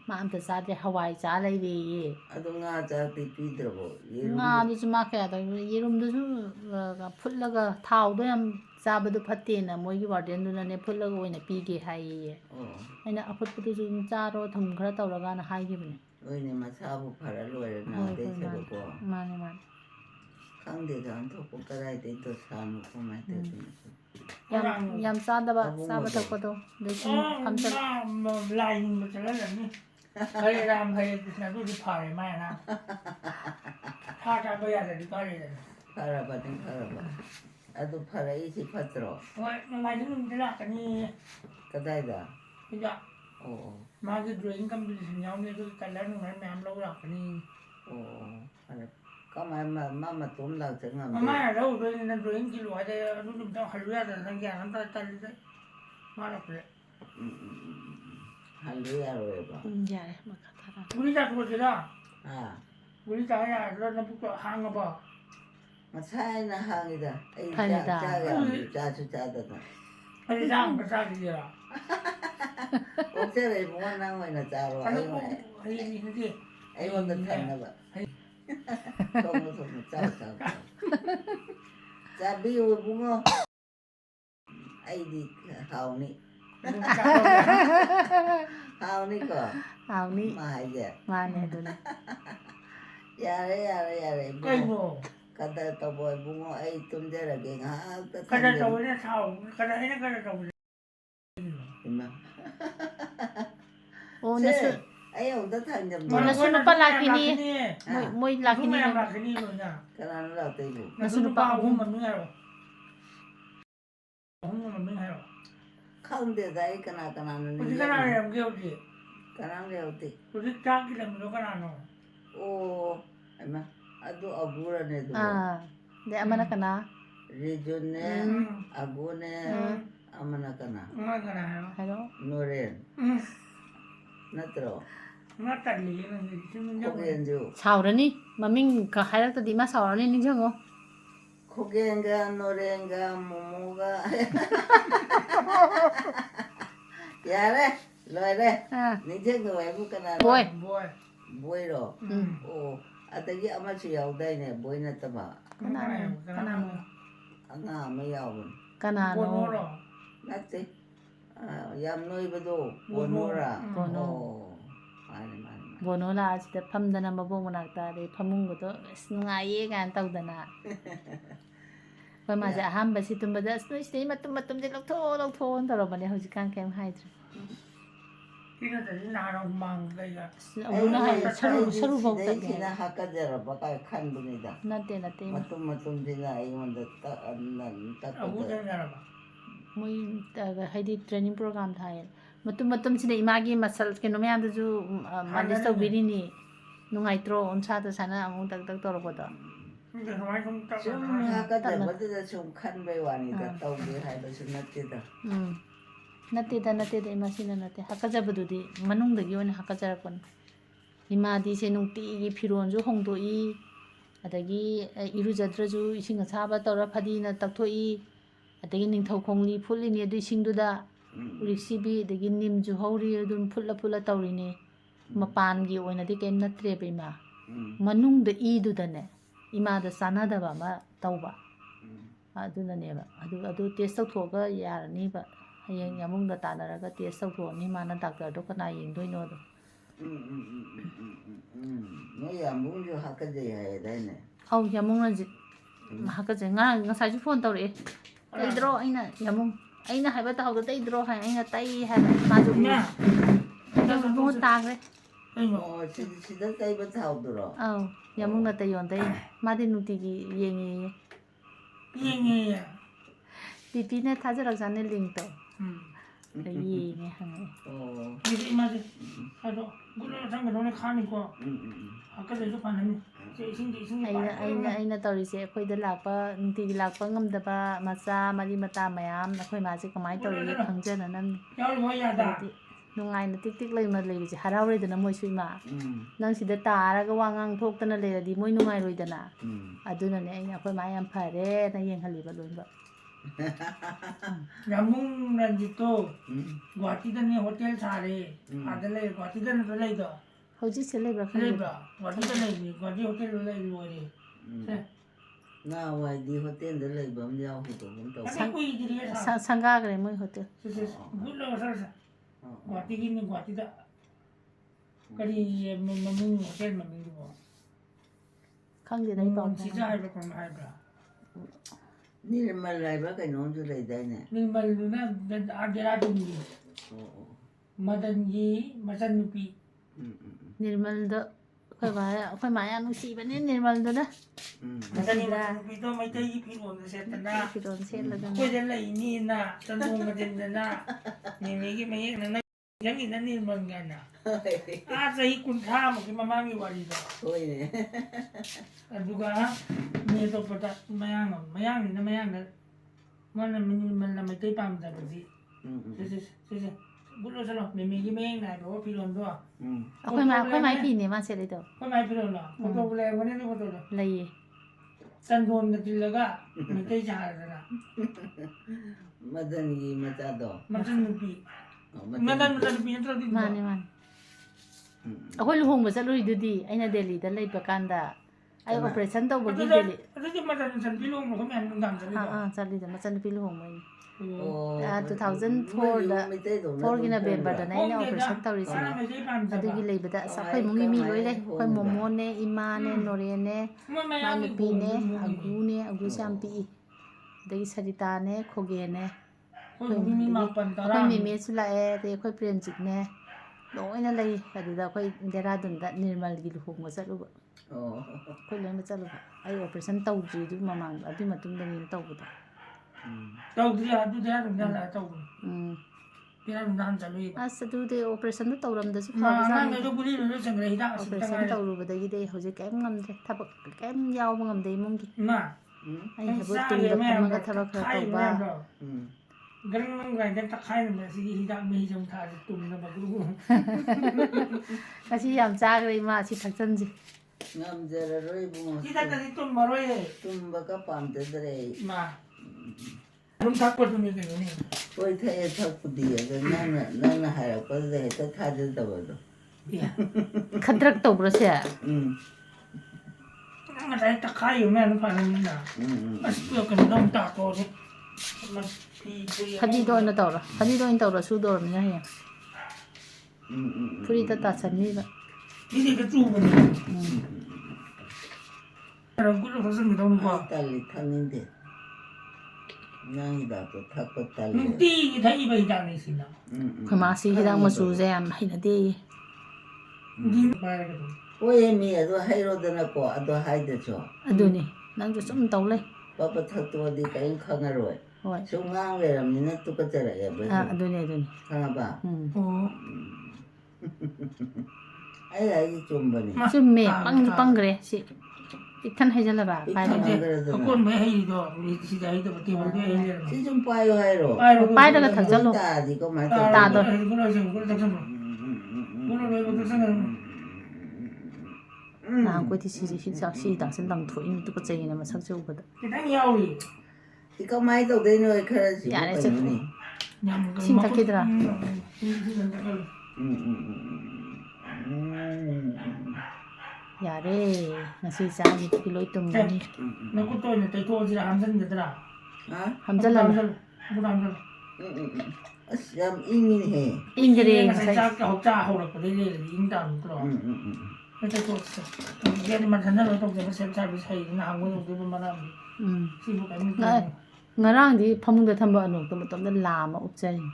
ma amta sadre hawai cha lai be adu nga cha ti pi drabo nga du chuma ka da yerum du su phutlaga thau do yam chaba du phatte na moi gi warden du na ne phutlaga oina pi ge hai ye aina aput putu su cha ro thum khara tawraga na hai gi bne oi ne ma cha bu phara loi na de che ko mane mane khangde dan to ko karai de to san ko ma te yam sadaba saba thakpado lekin kamchal lại mà cho nó là như hay làm hay là tôi đi phải mai na tha ra bây giờ là đi coi rồi phara ba adu phara i si phatro rồi ngày thứ mình là cái gì kadai da bây giờ o mà cái drink competition nhau này tôi cái lớn nó mềm lâu rồi cái gì o phara có mà tốn lao chẳng mà mai ở đâu rồi nên drink chỉ loại đây nó đừng tao hay ra là thằng già nó ta đi đấy mà là cái halria rồi ba yare makathara 우리 자 그거 되나 à 우리 자야 너는 북도 항어 봐 mà sai na hangida ai Hangida. cha chu cha da 아니 장 버사기야 o che re mo na ngoi na cha ro ai 아니 mai 아니 이게 ai won da than na ba không cha bi u bungo ai đi hào ni hào ni ko awni mà hay vậy mane duna yare 아이고 kada to boy bungo ai tum de ra ge nga ta kada 저번에 사오 kada 해나 kada 저번에 ma o nasu ai ông ta thành nhập Wala sunod pa laki ni. Moy laki ni. May laki ni mo na. cái nào là tây bu Nasunod pa ako man nga ro. Ako man nga ro. không để dạy cái nào nó Kasi ka na rin ang di. cái nào leo tị Kasi kaki lang mo ka na no. ô ai mà adu agura ne du De amana kana. region ne agu ne amana kana Nga ka na no. Hello. noren natro Nga tali lang di. kogen ju 사오르니 마밍 그 하이라트 디마 사오르니 닝정어. kogenga norenga momoga 야래 loire 아, ninjeng no ai bu kana boy. boy boy ro o atagi ama chi yaw dai ne boy na ta ba Kanano? anga ma yaw bun Kanano? bonoro natte yam noi ba do bonora Bono. mane mane Bono la asida famdana mabong manakta de famunggodo nungaye gan tawdana. Koi maja ahamba si tumbada snoisday matum de lokto tarabane hojikkan kem haidre. kina da ina ran mang dai ga Abuna hay saru bau dai tak kina hakadera ba kai khan bunida nate matum dina ai wanda ta nan ta abu da na ba moi haidi training program thai matum sida imagi masal keno myam da ju malis to birini nungaitro onsa da sana amung tak torobodo. 근데 정말 좀 좀 hakadera 좀 khan bai wani da tawde hai ba su nattida Nate imasina nate hakajabududi manungdagi oina hakajarakon imadi se nungtigi fironju hongdoi adagi irujadraju ising asaba tawra phadina takthoi adagi ningthau khongli phulini adu isingduda uriksibi adagi nimju hauri adun phula tawrini mapangi oinadi kem natre bima manungda idudane imada sanadaba ma tawba adunaneba adu test tawthoga yarani ba hayeng yamungda tanaraga test tawthoni mana doctor do kana yengdoino do no yamung jo hakade hai dai ne au yamungna ji hakaje ngasai ju phone tawre taidro aina yamung aina haiba tawda taidro hai aina tai haiba maju 나 mo tagre oh sida tai ba thawdro au yamungna tayondai madi nutigi yengi 비행이야 pipine thajarakjane link to yengi hangai oh 이제 이마지 하도 물론 상가 돈에 가니까 아까 저도 봤는데 제 신기 aina tawrise akhoi da lakpa nutigi lakpa ngamdaba macha mari mata mayam akhoi ma je kamai tawri khangjana nam 야를 뭐야다 nungaina tik leuna leibije haraure moi suima nang sida taraga wangang thoktana leiradi moi nungai roidana aduna ne aina akhoi ma yam phare na yenghaliba loiba 야몽란지 또 과티다니 호텔 사래 아들레 과티다는 돌레이도 hojik se leibra 레이브라 과티다니 과티 호텔 돌레이도 nga wai di hotel da lai bam yaw hu to bum to 아니 꾸이들이 사 sanga gre moi hotel 물러 살사 과티기는 과티다 그리 뭐 호텔 만든 거 khangde dai paw 진짜 할거 그럼 할까 nirmal lai ba kai non ju lai dai ne निर्मलुना आगेराजुंगी Madanji मचनुपी nirmal do akhoi ma ya nusibane nirmal do na Madani मचनुपी तो मैतई फिरोन सेतना firon selada कोई दे लईनी ना तंदुंग मदनना निमेगी मयेक na निर्मल गाना आ सही कुंठा मकी ममांगी वाली दा hoi ne अदुगा ने तो पता मयांग ना मन निर्मल ना मैतई पाम दबजी से बुलो चलो निमेगी मयेक ना बो फिरोन दो akhoi ma pi ne ma se le do कोई माई फिरोन ना फोटो ले वने ने फोटो ले laiye तंदुंग न दिलगा Meitei चाहरना madan gi mata do मचनुपी Madan मचनुपी तो दी mane akhoi luhongba chaluri aina delhi da leiba kanda ai operation tawbagi delhi अदुदि Madan मचनुपी लोग को मैं नंगाम चले chali da machanpi luhongba oh 2004 da 4 gi November da naina operation tawri se adugi leibada sakhoi mungi mi loi le khoi momo ne ima ne nore ne manupi ne agu sampi dagi sarita ne khoge ne akhoi meme su la e de akhoi premjit ne loina lei aduda akhoi deradun da nirmal gi luhongba chaluba oh akhoi loina chaluba ai operation tawdri du mamang adu matung da nin tawbuda तो दिया अदुदि ना ला तो पिरा नाम चलो asa dude operation tawram da su मा fa ना ने तो बुली ने संग रही दा operation tawrubadagi de hojik kem ngamde thabak kem yawba ngamde mungki मा ai habu tungda phamaga thabak tawba गरम गाइड तक खाइ न सी हिदा मे जम था तुम न बगु kasi yam chagre ma si thakchanji ngam jara roi bu हिदा त तुम मरोए tum ba ka pam te dre मा तुम थक पर तुम के नहीं ꯍꯣꯏ ꯊꯛꯑꯦ ꯊꯛꯄꯨꯗꯤ ꯑꯗꯣ ꯅꯪꯅ ꯍꯥꯏꯔꯛꯄꯗꯨꯗ ꯍꯦꯛꯇ ꯊꯥꯖꯗꯕꯗꯣ ꯈꯗ꯭ꯔꯛ ꯇꯧꯕ꯭ꯔꯁꯦ ꯉꯁꯥꯏ ꯇꯛꯈꯥꯏꯌꯨ ꯃꯌꯥꯝ ꯐꯔꯅꯤꯅ ꯑꯁ ꯀꯩꯅꯣ ꯇꯧ ꯇꯥꯛꯄꯣꯗꯤ ꯐꯗꯤꯗ ꯑꯣꯏꯅ ꯇꯧꯔꯣ ꯐꯗꯤꯗ ꯑꯣꯏꯅ ꯇꯧꯔꯣ ꯁꯨꯗꯧꯔꯕꯅꯤꯅ ꯍꯌꯦꯡ ꯐꯨꯔꯤꯗ ꯇꯥꯁꯟꯅꯤꯕ ꯐꯤꯗꯤꯒ ꯆꯨꯕꯅꯤ ꯒꯨꯠ ꯊꯛꯆꯟꯒꯗꯧꯅꯤꯀꯣ ꯇꯜꯂꯤ ꯊꯛꯅꯤꯡꯗꯦ ꯅꯪ ꯍꯤꯗꯥꯛꯇꯣ ꯊꯛꯄ ꯇꯜꯂꯦ ꯅꯨꯡꯇꯤꯒꯤ ꯊꯛꯏꯕ ꯍꯤꯗꯥꯛꯅꯤ ꯁꯤꯅ ꯑꯩꯈꯣꯏ ꯃꯥꯁꯤ ꯍꯤꯗꯥꯛ ꯃꯆꯨꯁꯦ ꯌꯥꯝ ꯍꯩꯅꯗꯦꯌꯦ ꯍꯣꯏ ꯃꯤ ꯑꯗꯣ ꯍꯩꯔꯣꯗꯅꯀꯣ ꯑꯗꯣ ꯍꯥꯏꯗ꯭ꯔꯁꯨ ꯑꯗꯨꯅꯤ ꯅꯪꯁꯨ ꯁꯨꯝ ꯇꯧ ꯂꯩ ꯄꯄ ꯊꯛꯇꯣꯛꯑꯗꯤ ꯀꯔꯤꯝ ꯈꯪꯉꯔꯣꯏ ꯍꯣꯏ ꯁꯨꯝ ꯉꯥꯡ ꯂꯩꯔꯕꯅꯤꯅ ꯇꯨꯀꯠꯆꯔꯛꯑꯦꯕ ꯑꯗꯨꯅꯤ ꯈꯪꯉꯕ ꯑꯣ ꯑꯩ ꯍꯥꯏꯁꯤ ꯆꯨꯝꯕꯅꯤ ꯆꯨꯝꯃꯦ ꯄꯪꯁꯨ ꯄꯪꯈ꯭ꯔꯦ ꯁꯤ ꯄꯤꯛꯊꯟ ꯍꯩꯖꯜꯂꯕ ꯑꯀꯣꯟꯕ ꯍꯩꯔꯤꯗꯣ ꯁꯤꯗ ꯍꯩꯗꯕ ꯇꯦꯕꯜꯗ ꯍꯩ ꯂꯩꯔꯝꯃꯦ ꯁꯤ ꯁꯨꯝ ꯄꯥꯏꯌꯨ ꯍꯥꯏꯔꯣ ꯄꯥꯏꯔꯒ ꯊꯛꯆꯜꯂꯣ ꯇꯥꯔꯗꯤ ꯀꯃꯥꯏꯅ ꯇꯥꯗꯣꯏ ꯅꯍꯥꯟꯈꯣꯏꯗꯤ ꯁꯤ ꯍꯤꯗꯥꯛꯁꯦ ꯂꯪꯊꯣꯛꯏꯅꯤ ꯇꯨꯀꯠꯆꯩꯌꯦꯅ ꯃꯁꯛꯁꯦ ꯎꯕꯗ ꯈꯤꯇꯪ ꯌꯥꯎꯔꯤ ꯁꯤ ꯀꯃꯥꯏꯅ ꯇꯧꯗꯣꯏꯅꯣ ꯈꯔꯁꯤꯕꯨ ꯌꯥꯔꯦ ꯀꯩꯅꯣꯅꯤ ꯏꯁꯤꯡ ꯊꯛꯈꯤꯗ꯭ꯔꯥ ꯌꯥꯔꯦ ꯉꯁꯤ ꯆꯥꯈꯤꯕꯒꯤ ꯂꯣꯏ ꯇꯨꯝꯃꯅꯤ ꯅꯈꯨꯠꯇ ꯑꯣꯏꯅ ꯇꯩꯊꯣꯛꯑꯁꯤꯔ ꯍꯥꯝꯖꯤꯟꯒꯗ꯭ꯔꯥ ꯍꯝꯖꯜꯂꯜꯂꯣ ꯑꯁ ꯌꯥꯝ ꯏꯪꯉꯤꯅꯦꯍꯦ ꯏꯪꯈ꯭ꯔꯦ ꯉꯁꯥꯏ ꯉꯁꯥꯏ ꯆꯥꯛ ꯍꯧꯔꯛꯄꯗꯩ ꯂꯩꯔꯗꯤ ꯏꯪ ꯇꯥꯕ ꯅꯠꯇ꯭ꯔꯣ ꯇꯩꯊꯣꯛꯑꯁꯤ ꯒꯦꯠ ꯃꯊꯟꯇ ꯂꯣꯏ ꯇꯧꯖꯕ ꯁꯦꯜꯐ ꯁꯥꯔꯚꯤꯁ ꯍꯩ ꯅꯍꯥꯟꯈꯣꯏ ꯇꯧꯗꯣꯏꯕ ꯃꯔꯝꯗꯤ ꯁꯤꯕꯨ ꯀꯩꯝ ꯉꯔꯥꯡꯗꯤ ꯐꯃꯨꯡꯗ ꯊꯝꯕ ꯑꯅꯣꯛꯇꯣ ꯃꯇꯣꯝꯗ ꯂꯥꯝꯃ ꯎꯞꯆꯔꯤꯅꯤ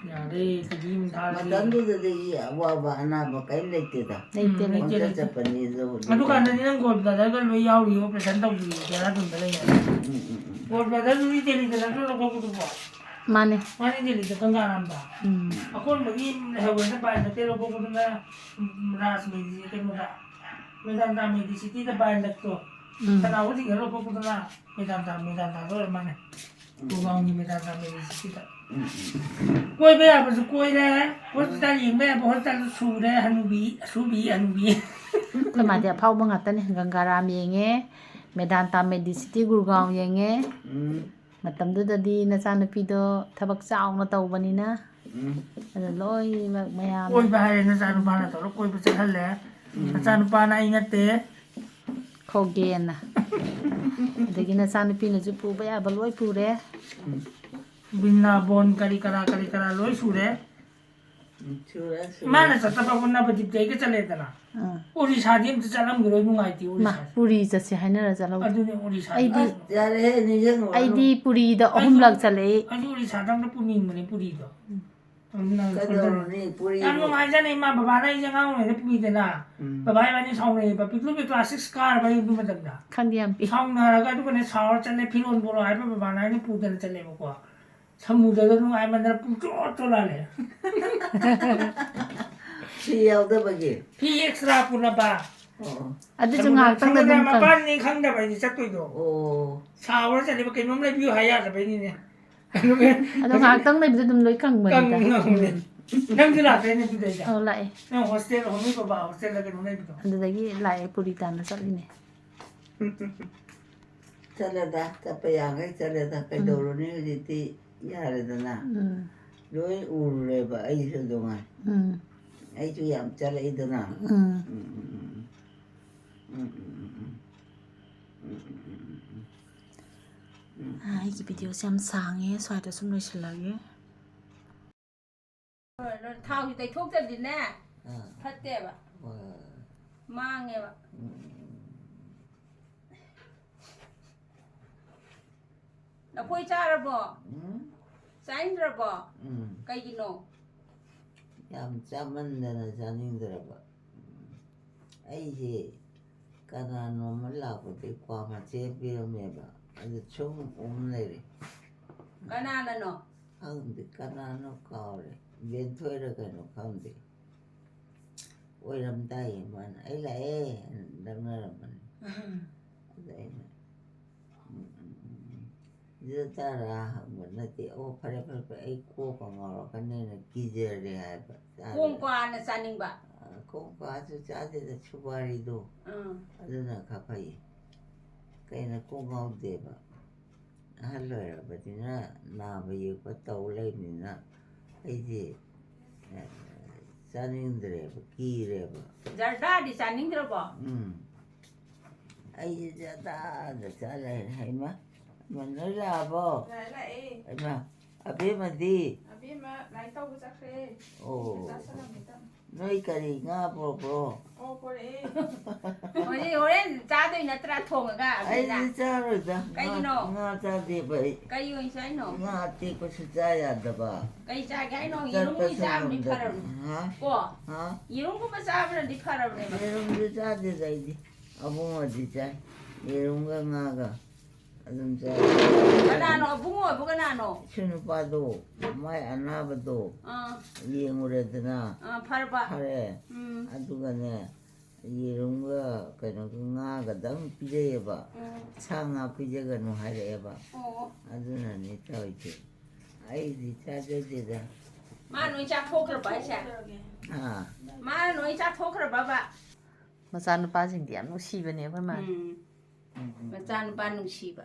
ꯌꯥꯔꯦ ꯇꯤꯚꯤ ꯑꯃ ꯊꯥꯔꯁꯤ ꯃꯇꯝꯗꯨꯗꯗꯤ ꯑꯋꯥꯕ ꯑꯅꯥꯕ ꯀꯔꯤꯝ ꯂꯩꯇꯦꯗ ꯄꯪꯆꯠ ꯆꯠꯄꯅꯤ ꯑꯗꯨꯀꯥꯟꯗꯗꯤ ꯅꯪ ꯒꯣꯜ ꯕ꯭ꯂꯥꯗꯔꯒ ꯂꯣꯏ ꯌꯥꯎꯔꯤ ꯑꯣꯄꯔꯦꯁꯟ ꯇꯧꯗ꯭ꯔꯤ ꯗꯦꯔꯥꯗꯨꯟꯗ ꯂꯩꯔꯦ ꯒꯣꯜ ꯕ꯭ꯂꯥꯗꯔꯗꯨꯗꯤ ꯗꯦꯜꯂꯤꯗ ꯅꯠꯇ꯭ꯔꯣ ꯂꯧꯊꯣꯛꯄꯗꯨꯕꯣ ꯃꯥꯅꯦ ꯃꯥꯅꯦ ꯗꯦꯜꯂꯤꯗ ꯒꯪꯒꯥꯔꯥꯝꯗ ꯑꯀꯣꯟꯕꯒꯤ ꯂꯩꯍꯧꯕꯅ ꯕꯥꯏꯂꯦꯛꯇꯦ ꯂꯧꯊꯣꯛꯄꯗꯨꯅ ꯔꯥꯖ ꯀꯩꯅꯣꯗ ꯃꯦꯗꯥꯟꯇꯥ ꯃꯦꯗꯤꯁꯤꯇꯤꯗ ꯕꯥꯏꯂꯦꯛꯇꯣ ꯈꯅꯥꯎꯒ ꯊꯤꯡꯉ ꯂꯧꯊꯣꯛꯄꯗꯨꯅ ꯃꯦꯗꯥꯟꯇꯥꯗ ꯑꯣꯏꯔ ꯃꯥꯅꯦ ꯒꯨꯔꯒꯥꯎꯟꯒꯤ ꯃꯦꯗꯥꯟꯇꯥ ꯃꯦꯗꯤꯁꯤꯇꯤꯗ ꯀꯣꯏꯕ ꯌꯥꯕꯁꯨ ꯀꯣꯏꯔꯦ ꯍꯣꯁꯄꯤꯇꯥꯜ ꯌꯦꯡꯕ ꯌꯥꯕ ꯍꯣꯁꯄꯤꯇꯥꯜꯁꯨ ꯁꯨꯔꯦ ꯍꯅꯨꯕꯤ ꯑꯁꯨꯕꯤ ꯍꯅꯨꯕꯤ ꯑꯩꯈꯣꯏ ꯃꯥꯗꯤ ꯑꯐꯥꯎꯕ ꯉꯥꯛꯇꯅꯦ ꯒꯪꯒꯥꯔꯥꯝ ꯌꯦꯡꯉꯦ ꯃꯦꯗꯥꯟꯇꯥ ꯃꯦꯗꯤꯁꯤꯇꯤ ꯒꯨꯔꯒꯥꯎꯟ ꯌꯦꯡꯉꯦ ꯃꯇꯝꯗꯨꯗꯗꯤ ꯅꯆꯥꯅꯨꯄꯤꯗꯣ ꯊꯕꯛ ꯆꯥꯎꯅ ꯇꯧꯕꯅꯤꯅ ꯑꯗ ꯂꯣꯏꯅꯃꯛ ꯃꯌꯥꯝ ꯀꯣꯏꯕ ꯍꯥꯏꯔꯦ ꯅꯆꯥꯅꯨꯄꯥꯅ ꯇꯧꯔ ꯀꯣꯏꯕ ꯆꯠꯍꯜꯂꯦ ꯅꯆꯥꯅꯨꯄꯥꯅ ꯑꯩ ꯅꯠꯇꯦ ꯈꯧꯒꯦꯅ ꯑꯗꯒꯤ ꯅꯆꯥꯅꯨꯄꯤꯅꯁꯨ ꯄꯨꯕ ꯌꯥꯕ ꯂꯣꯏ ꯄꯨꯔꯦ ꯕꯤꯟꯅꯥꯕꯣꯟ ꯀꯔꯤ ꯀꯔꯥ ꯂꯣꯏ ꯁꯨꯔꯦ ꯏꯃꯥꯅ ꯆꯠꯇꯕ ꯅꯕꯗꯤꯞꯇ ꯑꯩꯒ ꯆꯠꯂꯦꯗꯅ ꯎꯔꯤꯁꯥꯗꯤ ꯑꯝꯇ ꯆꯠꯂꯝꯈꯤꯔꯣꯏ ꯅꯨꯡꯉꯥꯏꯇꯦ ꯎꯔꯤꯁꯥ ꯄꯨꯔꯤ ꯆꯠꯁꯦ ꯍꯥꯏꯅꯔ ꯆꯠꯍꯧꯗꯦ ꯑꯗꯨꯅꯦ ꯎꯔꯤꯁꯥ ꯌꯥꯔꯦꯍꯦ ꯅꯤꯡꯁꯤꯡꯉꯨꯔꯅꯨ ꯑꯩꯗꯤ ꯄꯨꯔꯤꯗ 3 ꯂꯛ ꯆꯠꯂꯛꯏ ꯑꯩꯁꯨ ꯎꯔꯤꯁꯥꯗꯪ ꯄꯨꯅꯤꯡꯕꯅꯦ ꯄꯨꯔꯤꯗꯣ ꯀꯩꯗꯧꯔꯨꯅꯤ ꯄꯨꯔꯤ ꯌꯥꯝ ꯅꯨꯡꯉꯥꯏꯖꯥꯅꯤ ꯏꯃꯥ ꯕꯕꯥꯅ ꯑꯩꯁꯦ ꯑꯉꯥꯡ ꯑꯣꯏꯔꯤꯉꯩꯗ ꯄꯨꯏꯗꯅ ꯕꯕꯥ ꯏꯕꯥꯅꯤ ꯁꯥꯎꯅꯩꯌꯦꯕ ꯄꯤꯛꯇ꯭ꯔꯨ ꯀ꯭ꯂꯥꯁ 6 ꯀꯥꯔꯕ ꯑꯗꯨ ꯃꯇꯝꯗ ꯈꯪꯗꯦ ꯌꯥꯝ ꯄꯤ ꯁꯥꯎꯅꯔꯒ ꯑꯗꯨꯒꯅꯦ ꯁꯥꯎꯔ ꯆꯠꯂꯦ ꯐꯤꯔꯣꯜ ꯄꯣꯔꯣ ꯍꯥꯏꯕ ꯕꯕꯥꯅ ꯑꯩꯅ ꯄꯨꯗꯅ ꯆꯠꯂꯦꯕꯀꯣ ꯁꯃꯨꯗ꯭ꯔꯗ ꯅꯨꯡꯉꯥꯏꯃꯟꯗꯅ ꯄꯨꯡꯆꯣꯠ ꯆꯣꯠꯂꯛꯂꯦ ꯐꯤ ꯌꯥꯎꯗꯕꯒꯤ ꯐꯤ ꯑꯦꯛꯁꯇ꯭ꯔꯥ ꯄꯨꯅꯕ ꯑꯗꯨꯁꯨ ꯉꯥꯏꯍꯥꯛꯇꯪꯗ ꯁꯃꯨꯗ꯭ꯔ ꯑꯗꯨꯝ ꯃꯄꯥꯟꯅꯤ ꯈꯪꯗꯕ ꯑꯩꯗꯤ ꯆꯠꯇꯣꯏꯗꯣ ꯑꯣ ꯁꯥꯎꯔ ꯆꯠꯂꯦꯕ ꯀꯩꯅꯣꯝ ꯂꯩꯕꯤꯌꯨ ꯍꯥꯏ ꯌꯥꯗꯕꯩꯅꯤꯅꯦ ꯑꯗꯣ ꯉꯥꯏꯍꯥꯛꯇꯪ ꯂꯩꯕꯗ ꯑꯗꯨꯝ ꯂꯣꯏ ꯀꯪꯕꯅꯤꯗ ꯅꯪꯁꯨ ꯂꯥꯛꯇꯣꯏꯅꯦ ꯑꯗꯨꯗꯩꯗ ꯑꯧ ꯂꯥꯛꯑꯦ ꯅꯪ ꯍꯣꯁꯇꯦꯜ ꯍꯣꯃꯤ ꯕꯕꯥ ꯍꯣꯁꯇꯦꯜꯗ ꯀꯩꯅꯣ ꯂꯩꯕꯗꯣ ꯑꯗꯨꯗꯒꯤ ꯂꯥꯛꯑꯦ ꯄꯨꯔꯤ ꯇꯥꯟꯅ ꯆꯠꯂꯤꯅꯦ ꯆꯠꯂꯦꯗ ꯆꯠꯄ ꯌꯥꯈꯩ ꯆꯠꯂꯦꯗ ꯀꯩꯗꯧꯔꯨꯅꯤ ꯍꯧꯖꯤꯛꯇꯤ ꯌꯥꯔꯦꯗꯅ ꯂꯣꯏ ꯎꯔꯨꯔꯦꯕ ꯑꯩꯁꯨ ꯑꯗꯨꯉꯥꯏ ꯑꯩꯁꯨ ꯌꯥꯝ ꯆꯠꯂꯛꯏꯗꯅ ꯑꯩꯒꯤ ꯚꯤꯗꯤꯑꯣꯁꯦ ꯌꯥꯝ ꯁꯥꯡꯉꯦ ꯁ꯭ꯋꯥꯏꯗ ꯁꯨꯝ ꯂꯣꯏꯁꯤꯜꯂꯒꯦ ꯊꯥꯎꯁꯤ ꯇꯩꯊꯣꯛꯇ꯭ꯔꯗꯤꯅꯦ ꯐꯠꯇꯦꯕ ꯃꯥꯡꯉꯦꯕ ꯂꯐꯣꯏ ꯆꯥꯔꯕꯣ ꯆꯥꯅꯤꯡꯗ꯭ꯔꯕꯣ ꯀꯩꯒꯤꯅꯣ ꯌꯥꯝ ꯆꯥꯃꯟꯗꯅ ꯆꯥꯅꯤꯡꯗ꯭ꯔꯕ ꯑꯩꯁꯦ ꯀꯅꯥꯅꯣꯝꯃ ꯂꯥꯛꯄꯗꯩ ꯀ꯭ꯋꯥ ꯃꯆꯦ ꯄꯤꯔꯝꯃꯦꯕ ꯑꯗꯨ ꯁꯨꯝ ꯂꯩꯔꯦ ꯀꯅꯥꯅꯅꯣ ꯈꯪꯗꯦ ꯀꯅꯥꯅꯣ ꯀꯥꯎꯔꯦ ꯕꯦꯟꯊꯣꯏꯔ ꯀꯩꯅꯣ ꯈꯪꯗꯦ ꯑꯣꯏꯔꯝꯗꯥꯏꯌꯦ ꯃꯥꯅ ꯑꯩ ꯂꯥꯛꯑꯦ ꯂꯛꯅꯔꯝꯕꯅꯤ ꯑꯗ ꯑꯩꯅ 이제 따라 한번 나한테 파래 아이 코가 말아가네는 기절해 하봐. 콩과는 싸닝바. 콩과 아주 짜대다 추바리도 아주나 가파이. 그이나 콩가운데 봐. 할로야 버디나 나바이 것도 올래미나 이제 짜닝들에 기래 봐. 잘다디 싸닝들어 봐. 아이 자다 잘해 해마. 만나라 봐. lại 해마. 아베마디. mà lại tao ra khê 오. ta sẽ làm người ta 너희까지 가 보고. ô cô đấy ôi hồi đấy cha tôi là ta thùng ở cả 아이 진짜로다. cái gì nó 나 자디 봐. cái gì anh sai nó 나 뛰고 싶자야 봐. cái cha cái nó 이런 거 cha đi 팔아 하? 뭐 하? 이런 거만 싸면 đi 팔아 그래 이런 거 자디다 이제. 아붕어 진짜. 이런 거 나가. 좀 자. cái nào nó 붕어 cái nào nó 신우 봐도 많이 안 와봐도 이행을 했더나 팔아 봐 하래. 아두가네. 이런 거 그냥 그 나가당 비제해봐. 상아 비제가 노 하래 해봐. 아두나 니타 이제. 아이디 짜져지다. mà nói cha thô cái bà cha 아. mà nói cha thô cái bà bà ꯃꯆꯥꯅꯨꯄꯥꯁꯤꯡꯗꯤ ꯌꯥꯝ ꯅꯨꯡꯁꯤꯕꯅꯦ ꯑꯩꯈꯣꯏ ꯃꯥ. mà cha nó ba nung bà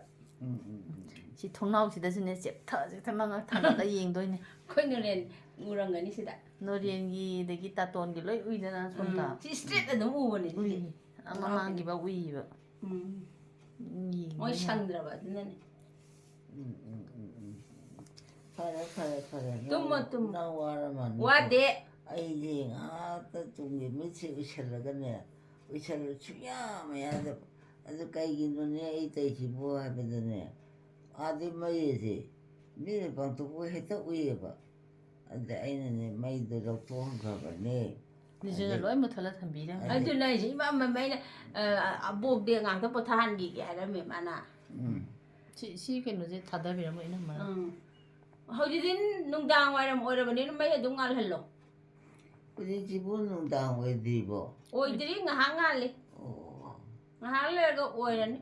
ꯁꯤ ꯊꯣꯡꯅꯥꯎꯁꯤꯗꯁꯨꯅꯦ ꯆꯦꯞꯊꯅ ꯊꯥꯡꯒꯠꯂ ꯌꯦꯡꯗꯣꯏꯅꯦ. khơi nó lên 우렁거니 시다 ꯅꯣꯔꯦꯟꯒꯤꯗꯒꯤ ꯇꯥꯇꯣꯟꯒꯤ ꯂꯣꯏ ꯎꯏꯗꯅ ꯁꯣꯝꯗ. 지 스트레이트 너무 우버니 ꯎꯏ. ꯑꯉꯥꯡꯒꯤꯕ ꯎ이ꯕ. 뭐 상들어 봐 너네 파래. tummo. 나와라만. 와대 아이지 아따 뚱게 며칠 으샬러가네. 으샬러 중요하면 돼. 아주 까이기는 이따이지 뭐 하거든요. 아들 뭐이지. 미래 방도 뭐 했다 우예봐. 근데 아이는 마이도 럭도한 거가네. ꯅꯤꯖꯅ ꯂꯣꯏ ꯃꯨꯠꯊꯠꯂ ꯊꯝꯕꯤꯔꯦ. ꯑꯗꯨꯅ ꯑꯩꯁꯦ ꯏꯃꯥ ꯃꯃꯩꯅ ꯑꯕꯣꯛꯗꯤ ꯉꯥꯛꯇ ꯄꯣꯊꯥꯍꯟꯈꯤꯒꯦ ꯍꯥꯏꯔꯝꯃꯦ ꯃꯥꯅ ꯁꯤ ꯀꯩꯅꯣꯁꯦ ꯊꯥꯗꯕꯤꯔꯝꯃꯣ ꯏꯅꯝꯃꯅ. ꯍꯧꯖꯤꯛꯇꯤ ꯅꯨꯡꯗꯥꯡ ꯋꯥꯏꯔꯝ ꯑꯣꯏꯔꯕꯅꯤꯅ ꯃꯩ ꯑꯗꯨꯝ ꯉꯥꯜꯍꯜꯂꯣ 우리집은 농당 어디고? ꯑꯣꯏꯗ꯭ꯔꯤ ꯉꯥꯏꯍꯥꯛ ꯉꯥꯜꯂꯤ ꯉꯥꯏꯍꯥꯛ ꯂꯩꯔꯒ ꯑꯣꯏꯔꯅꯤ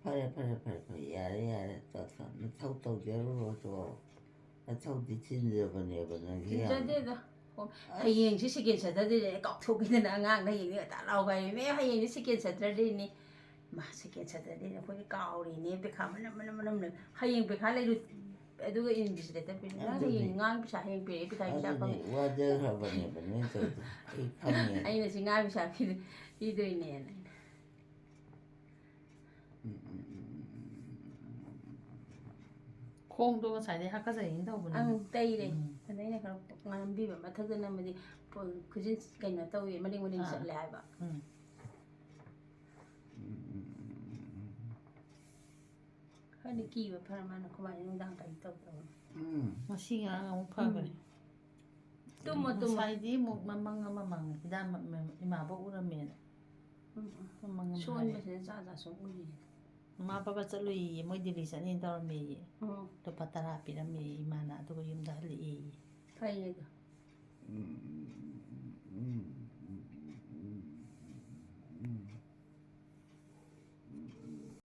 파래. 야래. 너 턱대로 줘. 턱이 진저번에 진짜대다 hꯌꯦꯡꯁꯤ ꯁꯦꯀꯦꯟ ꯁꯦꯇꯔꯗꯦꯅꯦ ꯀꯥꯎꯊꯣꯛꯈꯤꯗꯅ ꯑꯉꯥꯡꯅ ꯍꯌꯦꯡ ꯉꯇꯥ ꯂꯥꯎꯒ ꯍꯥꯏꯔꯦ ꯍꯌꯦꯡꯁꯤ ꯁꯦꯀꯦꯟ ꯁꯦꯇꯔꯗꯦꯅꯤ ꯃꯥ ꯁꯦꯀꯦꯟ ꯁꯦꯇꯔꯗꯦꯅꯤ ꯑꯩꯈꯣꯏꯗꯤ ꯀꯥꯎꯔꯤꯅꯦ ꯄꯩꯈꯥ ꯃꯅꯝ ꯍꯌꯦꯡ ꯄꯩꯈꯥ ꯂꯩꯔꯨ ꯑꯗꯨꯒ ꯏꯟꯚꯤꯖꯤꯂꯦꯇꯔ ꯄꯤꯔꯦ ꯅꯪ ꯍꯌꯦꯡ ꯉꯥꯡ ꯄꯩꯁꯥ ꯍꯌꯦꯡ ꯄꯤꯔꯛꯑꯦ ꯄꯩꯈꯥ ꯄꯩꯁꯥ ꯐꯪꯉꯦ ꯑꯩꯅ ꯁꯤ ꯉꯥꯡ ꯄꯩꯁꯥ ꯄꯤꯗꯣꯏꯅꯦꯅ ꯈꯣꯡꯗꯣ ꯉꯁꯥꯏꯗꯩ ꯍꯥꯀꯠꯆꯩꯅ ꯇꯧꯕꯅꯦ. ꯇꯩꯔꯦ ꯑꯗ ꯑꯩꯅ ꯈꯔ ꯉꯥꯟꯕꯤꯕ ꯃꯊꯛꯇ ꯅꯝꯃꯗꯤ ꯈꯨꯖꯤꯟ ꯀꯩꯅꯣ ꯇꯧꯋꯤ ꯃꯔꯤꯡ ꯆꯠꯂꯦ ꯍꯥꯏꯕ ꯈꯔꯗꯤ ꯀꯤꯕ ꯐꯔ ꯃꯥꯅ ꯀꯃꯥꯏꯅ ꯅꯨꯡꯗꯥꯡ ꯀꯩꯅꯣ ꯇꯧꯗꯕ ꯉꯁꯤ ꯉꯔꯥꯡ ꯑꯃꯨꯛ ꯐꯈ꯭ꯔꯦ. tummo ꯉꯁꯥꯏꯗꯤ ꯑꯃꯨꯛ ꯃꯃꯪ ꯑꯃ ꯃꯪꯉꯦ ꯍꯤꯗꯥꯛ ꯏꯃꯥꯕꯧ ꯎꯔꯝꯃꯦꯅ. ꯃꯃꯪ ꯑꯃ ꯍꯥꯏꯔꯦ. ꯁꯣꯟꯕꯁꯤꯗ ꯖꯥꯠ ꯁꯨꯝ ꯎꯏꯌꯦ ꯃꯃꯥ ꯕꯕꯥ ꯆꯠꯂꯨꯏꯌꯦ ꯃꯣꯏ ꯗꯤꯜꯂꯤ ꯆꯠꯅꯤꯅ ꯇꯧꯔꯝꯃꯦꯌꯦ. ꯂꯨꯄꯥ 10 ꯄꯤꯔꯝꯃꯦ ꯏꯃꯥꯅ ꯑꯗꯨꯒ ꯌꯨꯝꯗ ꯍꯜꯂꯛꯑꯦꯌꯦ. ꯐꯩꯌꯦ ꯑꯗꯣ